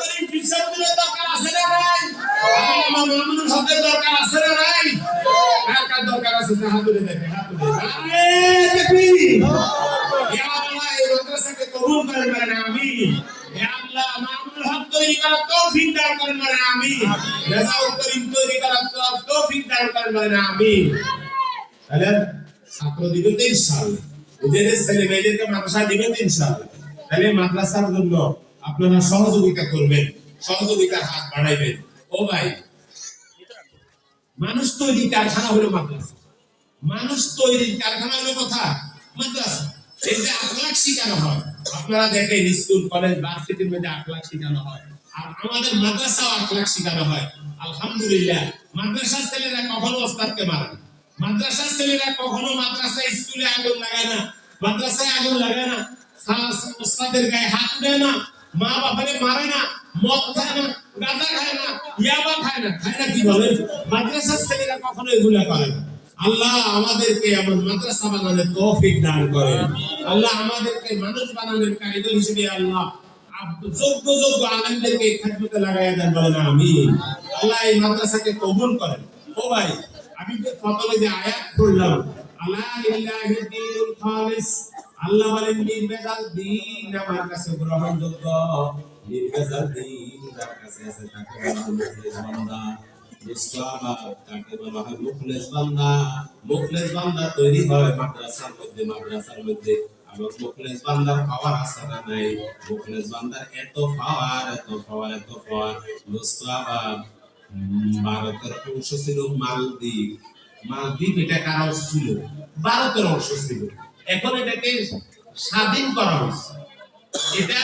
Speaker 1: করিম বিশ্ববিদ্যালয়ের দরকার আছে না নাই? আল্লামা মামুনুল হকের দরকার আছে না নাই? কার দরকার আছে? হাত তুলে দেখে, হাত তুলে। আরে তাকবীর! ইয়া আল্লাহ এই মাদ্রাসাকে কবুল করেন বলেন আমিন। ইয়া আল্লাহ মামুনুল হক তৈরি করার তৌফিক দান করেন বলেন আমিন। রেজাউল করিম তৈরি করার তৌফিক দান করেন বলেন আমিন। তাহলে ছাত্র দিবেন তো ইনশাআল্লাহ, নিজের ছেলে মেয়েদেরকে মাদ্রাসা দিবেন তো ইনশাআল্লাহ। তাহলে মাদ্রাসার জন্য আপনারা সহযোগিতা করবেন, সহযোগিতার হাত বাড়াইবেন। ও ভাই, মানুষ তৈরি কারখানা হলো মাদ্রাসা। মানুষ তৈরির কারখানা হলো কথা মাদ্রাসা। এই যে আখলাক শিখানো হয়, আপনারা দেখেন স্কুল কলেজ ভার্সিটির মধ্যে আখলাক শিখানো হয়, আর আমাদের মাদ্রাসাও আখলাক শিখানো হয়। আলহামদুলিল্লাহ, মাদ্রাসার ছেলেরা কখনো ওস্তাদকে মারে না। মাদ্রাসার ছেলেরা কখনো মাদ্রাসা স্কুলে আগুন লাগায় না, মাদ্রাসায় আগুন লাগায় না, ওস্তাদের গায়ে হাত দেয় না, মা বাবারে মারে না, মদ খায় না, গাঁজা খায় না, ইয়াবা খায় না। খায় না কি বলেন? মাদ্রাসার ছেলেরা কখনো এগুলা করে না। আল্লাহ আমাদেরকে এমন মাদ্রাসা বানানোর তৌফিক দান করেন। আল্লাহ আমাদেরকে মানুষ বানানোর কারিগর হিসেবে আল্লাহ যোগ্য যোগ্য আলেমদেরকে খেদমতে লাগাইয়া দেন বলেন আমিন। আল্লাহ এই মাদ্রাসাকে কবুল করেন। ও ভাই, আমি যে প্রথমে যে আয়াত পড়লাম, আলা লিল্লাহি দীনুল খালিস, আল্লাহ বলেন নির্ভেজাল দ্বীন আমার কাছে গ্রহণযোগ্য। নির্ভেজাল দ্বীন যার কাছে আছে তাকে বলা হয় মুখলেস বান্দা। মুস্তাফা তাকে বলা হয় মুখলেস বান্দা। মুখলেস বান্দা তৈরি হয় মাদ্রাসার মধ্যে, মাদ্রাসার মধ্যে। আবার মুখলেস বান্দার পাওয়ার আছে না নাই? মুখলেস বান্দার এত পাওয়ার, এত পাওয়ার, এত পাওয়ার। মুস্তাফা ভারতের অংশ ছিল মালদ্বীপ। মালদ্বীপ এটা কার অংশ ছিল? ভারতের অংশ ছিল। এখন এটাকে স্বাধীন করা হয়েছে, এটা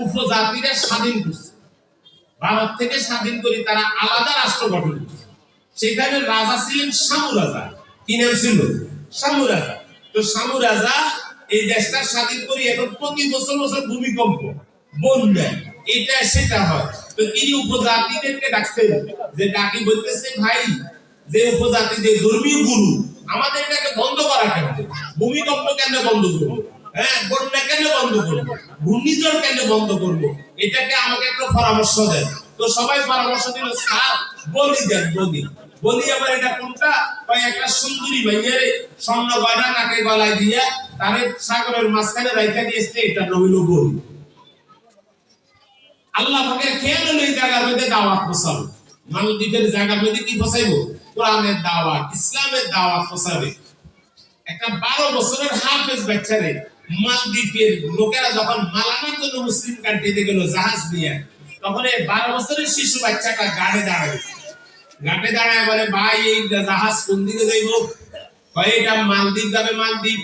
Speaker 1: উপজাতিরা স্বাধীন করছে। ভারত থেকে স্বাধীন করে তারা আলাদা রাষ্ট্র গঠন করছে। সেখানে রাজা ছিলেন শামু রাজা। কি নাম ছিল? শামু রাজা। তো শামু রাজা এই দেশটা স্বাধীন করে এখন প্রতি বছর বছর ভূমিকম্প, বন্যা, এটা সেটা হয়। তো তিনি উপজাতিদেরকে ডাকছেন, যে ডাকি বলতেছে ভাই, যে উপজাতি যে ধর্মীয় গুরু আমাদের এটাকে বন্ধ করা কেন? ভূমিকম্প কেন বন্ধ করবো? হ্যাঁ, বন্যা কেন বন্ধ করবো? ঘূর্ণিঝড় কেন বন্ধ করবো? এটাকে আমাকে একটু পরামর্শ দেন। তো সবাই পরামর্শ দিল, স্যার বলি দেন, বলি বলি আবার এটা কোনটা? একটা সুন্দরী মাইয়ারে স্বর্ণ গয়না নাকে গলায় দিয়া তারে সাগরের মাঝখানে রাইখা দিয়েছে, এটা নইল বলি। আল্লাহ পাকের খেয়াল হলো এই জায়গার মধ্যে দাওয়াত পৌঁছাবে। মালদ্বীপের জায়গার মধ্যে কি পৌঁছাইবো? কোরআনের দাওয়াত, ইসলামের দাওয়াত পৌঁছাবে। একটা 12 বছরের হাফেজ বাচ্চারে মালদ্বীপের লোকেরা যখন মালানার জন্য মুসলিম কান্ট্রিতে গেল জাহাজ নিয়ে, তখন এই 12 বছরের শিশু বাচ্চাটা গাড়ে দাঁড়ায় বলে, ভাই এই জাহাজ কোন দিকে যাইব? এটা মালদ্বীপ যাবে। মালদ্বীপ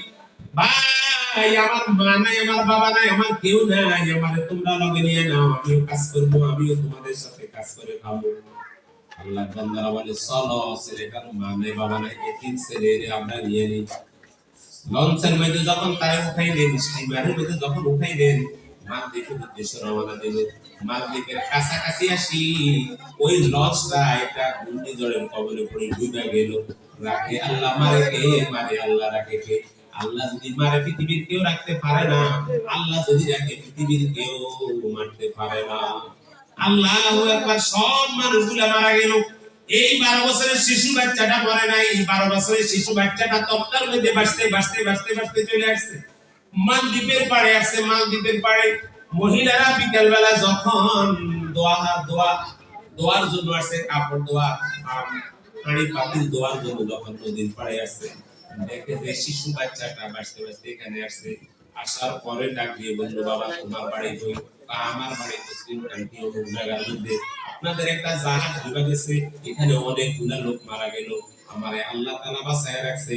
Speaker 1: ভাই, আমার মা নাই, আমার বাবা নাই, আমার কেউ নাই, আমার তোমরা লগে নিয়ে নাও, আমিও কাজ করবো, আমিও তোমাদের সাথে কাজ করে খাবো। আল্লাহ বান্দারা বলে, চলো, ছেলেটার মা নাই বাবা নাই, এতিম ছেলে আমরা নিয়ে নিই। লঞ্চের মধ্যে যখন তাই উঠাইলেন, স্টিমারের মধ্যে যখন উঠাইলেন, মালদ্বীপের উদ্দেশ্যে রওনা দিল। মালদ্বীপের কাছাকাছি আসি ওই লঞ্চটা একটা ঘূর্ণিঝড়ের কবলে পড়ে ডুবে গেল। রাখে আল্লাহ, মারে কে? মারে আল্লাহ, রাখে কে? আল্লাহ যদি মারে পৃথিবীর কেউ রাখতে পারে না, আল্লাহ যদি রাখে পৃথিবীর কেউ মারতে পারে না। আল্লাহু আকবার। সব মানুষগুলো মারা গেল। এই 12 বছরের শিশু বাচ্চাটা মরে নাই। 12 বছরের শিশু বাচ্চাটা তপ্তার মধ্যে ভাসতে চলে আসছে মালদ্বীপের পাড়ে। আসছে মালদ্বীপের পাড়ে। মহিলারা বিকেল বেলা যখন দোয়ার জন্য আসছে, কাপড় ধোয়া, পানি পাতিল ধোয়ার জন্য যখন নদীর পাড়ে আসছে, দেখে যে শিশু বাচ্চাটা ভাসতে এখানে আসছে। আসার পরে ডাক দিয়ে বলল, বাবা তোমার বাড়ি কই? আমার বাড়ি মুসলিম কান্ট্রি অমুক জায়গার মধ্যে, আপনাদের একটা জাহাজ ডুবে গেছে, এখানে অনেকগুলা লোক মারা গেল, আমারে আল্লাহ তাআলা বাঁচায় রাখছে।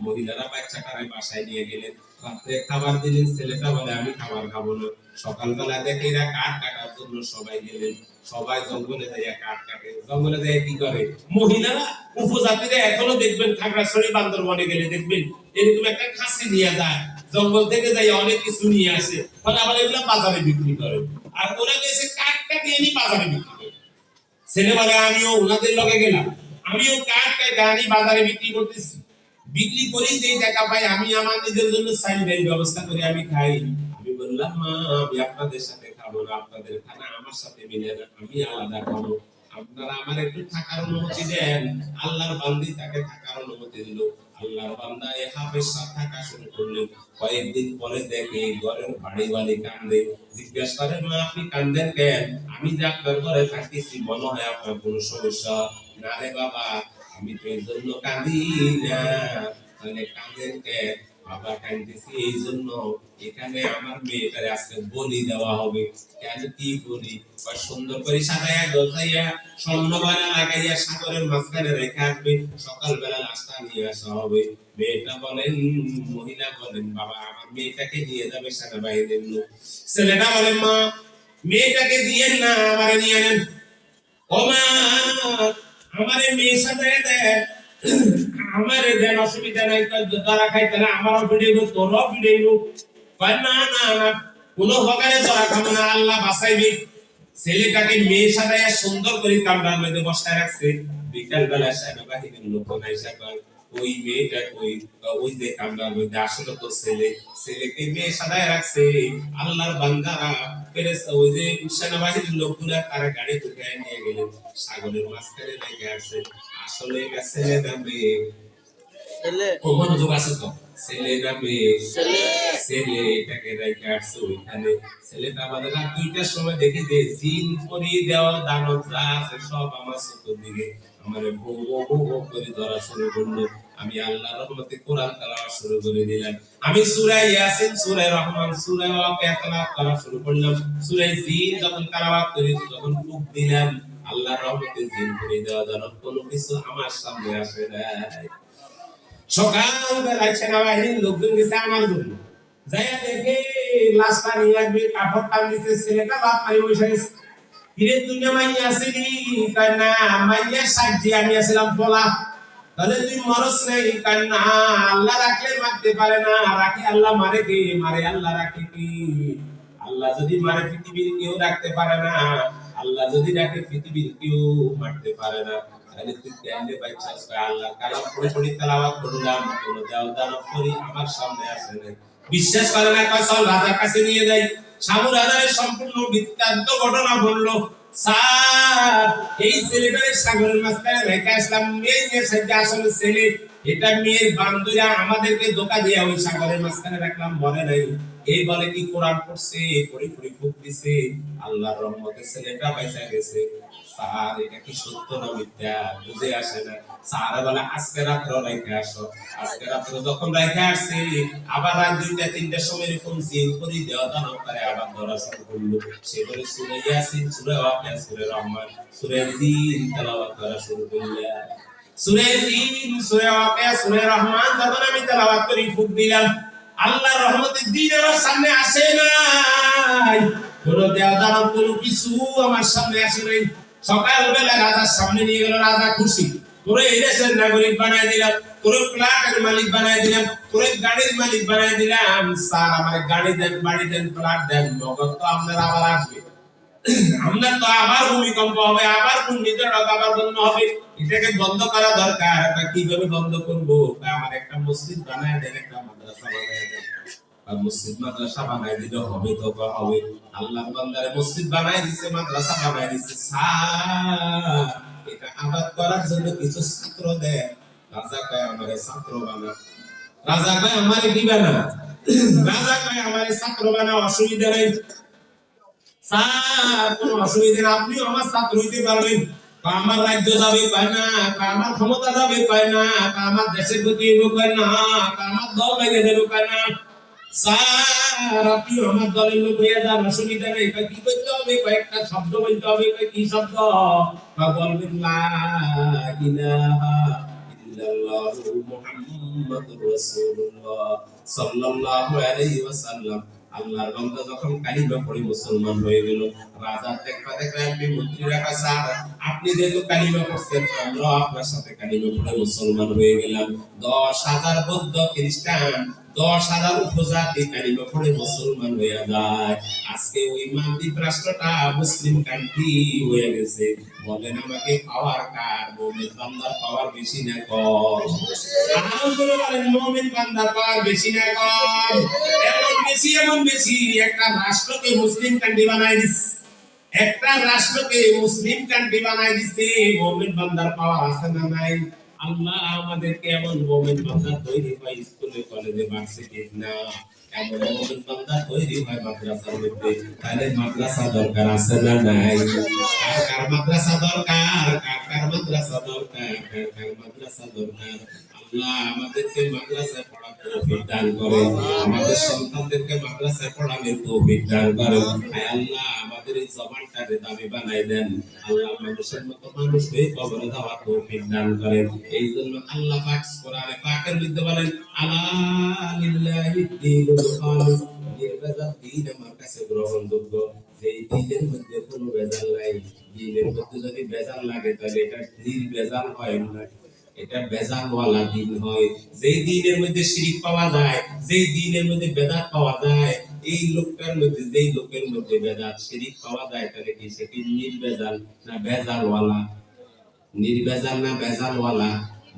Speaker 1: মহিলারা বাচ্চাটারে বাসায় নিয়ে গেলেন, রাতে খাবার দিলেন। ছেলেটা বলে, আমি খাবার খাবো না। সকালবেলা দেখে এরা কাঠ কাটার জন্য সবাই গেলেন। সবাই জঙ্গলে যাইয়া কাঠ কাটে। জঙ্গলে যাইয়া কি করে মহিলারা? উপজাতিরা এখনো দেখবেন, খাগড়াছড়ি বান্দরবনে গেলে দেখবেন এরকম একটা খাসি নিয়ে যায়, জঙ্গল থেকে যাই অনেক কিছু নিয়ে আসে, ফলে আবার এগুলো বাজারে বিক্রি করে। আর ওরা গেছে কাঠ কাটিয়ে নিয়ে বাজারে বিক্রি করে। ছেলে বলে, আমিও ওনাদের লগে গেলাম, আমিও কাঠ কাটে আনি বাজারে বিক্রি করতেছি। বিক্রি করি যেই টাকা পাই, আমি আমার নিজের জন্য সাইডের ব্যবস্থা করে আমি খাই। আমি বললাম, মা আমি আপনাদের সাথে খাবো না, আপনাদের খানা আমার সাথে মিলে না, আমি আলাদা খাবো। আপনারা আমার একটু থাকার অনুমতি দেন। আল্লাহর বান্দি তাকে থাকার অনুমতি দিল। আল্লাহর বান্দা এ হাফেজ সাথে থাকা শুরু করলেন। কয়েকদিন পরে দেখে ঘরের বাড়ি কান্দে। জিজ্ঞাসা করে, মা আপনি কান্দেন কেন? আমি যে আপনার ঘরে থাকতেছি, মনে হয় আপনার কোনো সমস্যা? না রে বাবা, আমি তো এই জন্য কাঁদি না। তাহলে কাঁদেন কেন? বাবা কাঁদতেছি এই জন্য, এখানে আমার মেয়েটার আজকে বলি দেওয়া হবে। কেন, কি বলি? সুন্দর করে সাজাইয়া গোছাইয়া স্বর্ণ গয়না লাগাইয়া সাগরের মাঝখানে রেখে আসবে, সকালবেলা নাস্তা নিয়ে আসা হবে। মেয়েটা বলেন, মহিলা বলেন, বাবা আমার মেয়েটাকে দিয়ে যাবে সেনাবাহিনীর লোক। ছেলেটা বলেন, মা মেয়েটাকে দিয়েন না, আমারে নিয়ে নেন। ও মা, আমারে মেয়ে সাজাইয়া দেন, আমারে দেন, অসুবিধা নাই, ধরা খাইতে না, আমারও ফিরাইব, তোরও ফিরাইব। না না না, কোনো প্রকারে ধরা খাবো না, আল্লাহ বাঁচাইবে। ছেলেটাকে মেয়ে সাজাইয়া সুন্দর করে কামরার মধ্যে বসায় রাখছে। বিকাল বেলা সেনাবাহিনীর লোক আইসা কয়, ওই মেয়েটা কই? ওই যে কামরার মধ্যে আসলে তো ছেলেকে মেয়ে সাজায় রাখছে। আল্লাহর বান্দারা ফেরেশতা, ওই যে সেনাবাহিনীর লোকগুলা তারা গাড়ি ঢুকায় নিয়ে গেলেন, সাগরের মাঝখানে রেখে আসছে। আসলে এটা ছেলে না মেয়ে? ও মনোযোগ আছে তো? ছেলে না মেয়ে? ছেলে। এটাকে রেখে আসছে ওইখানে। ছেলেটা আমাদের রাত 2টার সময় দেখি যে জিন পরি দেওয়া দানব যা আছে সব আমার চোখের দিকে আমার বউ করে ধরা শুরু করলো। আমি আল্লাহর রহমতে কোরআন তেলাওয়াত শুরু করে দিলাম। আমি সূরা ইয়াসিন, সূরা রহমান, সূরা ওয়াকিয়া তেলাওয়াত করা শুরু করলাম। সূরা জিন যখন তেলাওয়াত করি, যখন ফুঁক দিলাম, আল্লাহর রহমতে জিন পরি দেওয়া দানব কোনো কিছু আমার সামনে আসে না। সকালবেলায় সেনাবাহিনীর লোকজন গেছে আমার জন্য, যাইয়া দেখে লাশটা নিয়ে আসবে, কাপড় টান দিচ্ছে, ছেলেটা বাপ মাই বসে গেছে। ফিরে দুনিয়া মাইয়া আসেনি? তাই না, মাইয়া সাক্ষী আমি আসলাম বলা। তাহলে তুই মরস নেই? তাই না, আল্লাহ রাখলে মারতে পারে না, রাখি আল্লাহ মারে কে? মারে আল্লাহ, রাখে কি? আল্লাহ যদি মারে পৃথিবীর কেউ রাখতে পারে না। আল্লাহ যদি ডাকে পৃথিবীর কেউ মারতে পারে না। তাহলে তুই কেমনে বাইচাস? আল্লাহ কালাম পড়ে তেলাওয়াত করলাম, কোন দেওদান করি আমার সামনে আসে না। বিশ্বাস করে না, কয় চল রাজার কাছে নিয়ে যাই। শামু রাজার সম্পূর্ণ বৃত্তান্ত ঘটনা বললো। স্যার, এই ছেলেটারে সাগরের মাঝখানে রেখে আসলাম, মেয়ে নিয়ে সাথে আসলে ছেলে, এটা মেয়ের বান্ধবীরা আমাদেরকে ধোঁকা দিয়ে ওই সাগরের মাঝখানে রাখলাম, মরে নাই। এই বলে কি কোরআন পড়ছে, পড়ি ফুক দিছে, আল্লাহর রহমতে ছেলেটা পয়সা গেছে। স্যার, এটা কি সত্য না মিথ্যা বুঝে আসে না। স্যার বলে আজকে রাত্রে রেখে আসো। আজকে রাত্রে যখন রেখে আসছে, আবার রাত 2টা-3টার সময় এরকম জিন করি দেওয়া দান করে আবার ধরা শুরু করলো। সে বলে সূরা ইয়াসিন, সূরা ওয়াকিয়া, সূরা রহমান, সূরা জিন তেলাওয়াত করা শুরু করলো। সূরা জিন, সূরা ওয়াকিয়া, সূরা রহমান যখন আমি তেলাওয়াত করি ফুক দিলাম, আল্লাহর রহমতে দিন আমার সামনে আসে নাই। কোন দেওদার কোন কিছু আমার সামনে আসে নাই। সকালবেলা রাজার সামনে নিয়ে গেল, রাজা খুশি। তোরে এই দেশের নাগরিক বানাই দিলাম, তোরে ফ্ল্যাটের মালিক বানাই দিলাম, তোরে গাড়ির মালিক বানাই দিলাম। স্যার, আমার গাড়ি দেন, বাড়ি দেন, ফ্ল্যাট দেন, নগদ তো আপনার আবার আসবে। আপনার তো আবার ভূমিকম্প হবে, আবার ঘূর্ণিঝড় আবার বন্য হবে। এটাকে বন্ধ করা দরকার। কিভাবে বন্ধ করবো? আমার একটা মসজিদ বানায় দেন, একটা মাদ্রাসা বানায় দেন। মসজিদ মাদ্রাসা বানায় দিলে হবে তো হবে। আল্লাহর বান্দারে মসজিদ বানায় দিছে, মাদ্রাসা বানায় দিছে। স্যার, এটা আবাদ করার জন্য কিছু ছাত্র দেয়। রাজা কয় আমারে ছাত্র বানা। রাজা কয় আমারে কি বানা? রাজা কয় আমারে ছাত্র বানা, অসুবিধা নেই। স্যার, কোনো অসুবিধা নেই, আপনিও আমার ছাত্র হইতে পারবেন। আমার রাজ্য যাবে কয় না, আমার ক্ষমতা যাবে কয় না, আমার দেশের প্রতি কয় না, আমার দল ভেঙে যাবে কয় না। স্যার, আপনি আমার দলের লোক হয়ে যান, অসুবিধা নেই। কি করতে হবে? কয়েকটা শব্দ বলতে হবে। কি শব্দ? বলবেন লা ইলাহা ইল্লাল্লাহু মুহাম্মাদুর রাসূলুল্লাহ সাল্লাল্লাহু আলাইহি ওয়াসাল্লাম। আল্লাহর বান্দা যখন কালিমা পড়ে মুসলমান হয়ে গেল, রাজা দেখবে মন্ত্রীরা কাছে, আপনি যেহেতু কালিমা পড়ছেন, আমরা আপনার সাথে কালিমা পড়ে মুসলমান হয়ে গেলাম। 10,000 বৌদ্ধ খ্রিস্টান, 10,000 উপজাতি কালিমা পড়ে মুসলমান হয়ে যায়। আজকে ওই মালদ্বীপ রাষ্ট্রটা মুসলিম কান্ট্রি হয়ে গেছে। বলেন আমাকে পাওয়ার কার? মুমিন বান্দার পাওয়ার বেশি না কম? আরো জোরে বলেন, মুমিন বান্দার পাওয়ার বেশি না কম? এমন বেশি একটা রাষ্ট্রকে মুসলিম কান্ট্রি বানাই দিচ্ছে। একটা রাষ্ট্রকে মুসলিম কান্ট্রি বানাই দিচ্ছে। মুমিন বান্দার পাওয়ার আছে না নাই? আল্লাহ আমাদেরকে এমন মুমিন বান্দা তৈরি হয় স্কুলে, কলেজে, ভার্সিটি না, এমন মুমিন বান্দা তৈরি হয় মাদ্রাসার মধ্যে। তাহলে মাদ্রাসা দরকার আছে না নাই? কার মাদ্রাসা দরকার? কার মাদ্রাসা দরকার? কার মাদ্রাসা দরকার? আল্লাহ আমাদেরকে মাদ্রাসায় পড়ার তৌফিক দান করেন, আমাদের সন্তানদেরকে মাদ্রাসায় পড়ানোর তৌফিক দান করেন। আয় আল্লাহ, আমাদের এই জবানটাকে দামি বানাই দেন। আল্লাহ মানুষের মতো মানুষ হয়ে কবরে যাওয়ার তৌফিক দান করেন। এই জন্য আল্লাহ পাক কোরআনে পাকের মধ্যে বলেন, আলা লিল্লাহি দ্বীনুল খালিস, নির্ভেজাল দ্বীন আমার কাছে গ্রহণযোগ্য। যেই দ্বীনের মধ্যে কোনো ভেজাল নাই। দ্বীনের মধ্যে যদি ভেজাল লাগে তাহলে এটা নির্ভেজাল হয় না, এটা বেজালওয়ালা দিন হয়। যেই দিনের মধ্যে শিরিক পাওয়া যায়, যেই দিনের মধ্যে বেদাত পাওয়া যায়, এই লোকের মধ্যে, যেই লোকের মধ্যে বেদাত শিরিক পাওয়া যায়, তাহলে কি সেটি নির্ভেজাল না বেজালওয়ালা? নির্ভেজাল না বেজালওয়ালা?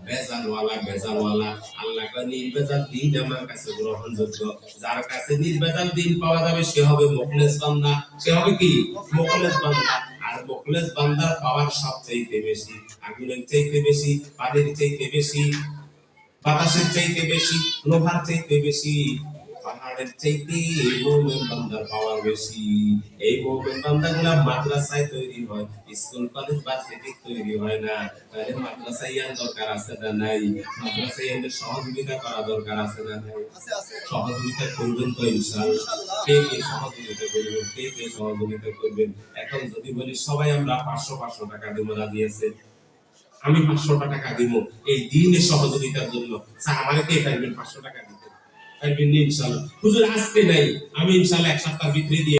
Speaker 1: বেজালওয়ালা, বেজালওয়ালা। আল্লাহ কয় নির্ভেজাল দিন আমার কাছে গ্রহণযোগ্য। যার কাছে নির্ভেজাল দিন পাওয়া যাবে সে হবে মুখলেস বান্দা। সে হবে কি? মুখলেস বান্দা। আর মুখলেস বান্দার পাওয়ার সবচাইতে বেশি, আগুনের চাইতে বেশি, পানির চাইতে বেশি, বাতাসের চাইতে বেশি, লোহার চাইতে বেশি, পাহাড়ের চাইতে মুমিন বান্দার পাওয়ার বেশি। এই মুমিন বান্দাগুলা মাদ্রাসায় তৈরি হয়, স্কুল কলেজ ভার্সিটি তৈরি হয় না। তাহলে মাদ্রাসায় ইয়ার দরকার আছে না নাই? মাদ্রাসায় এদের সহযোগিতা করা দরকার আছে না নাই? সহযোগিতা করবেন তো ইনশাআল্লাহ। কে কে সহযোগিতা করবেন? কে কে সহযোগিতা করবেন? এখন যদি বলি সবাই আমরা 500 টাকা দিব, রাজি আছে? আমি 500 টাকা দিব এই দিনের সহযোগিতার জন্য। স্যার, আমারে কে পারবেন 500 টাকা দিতে? পারবেন ইনশাআল্লাহ। হুজুর আজকে নাই, আমি ইনশাআল্লাহ 1 সপ্তাহ ভিতরে দিয়ে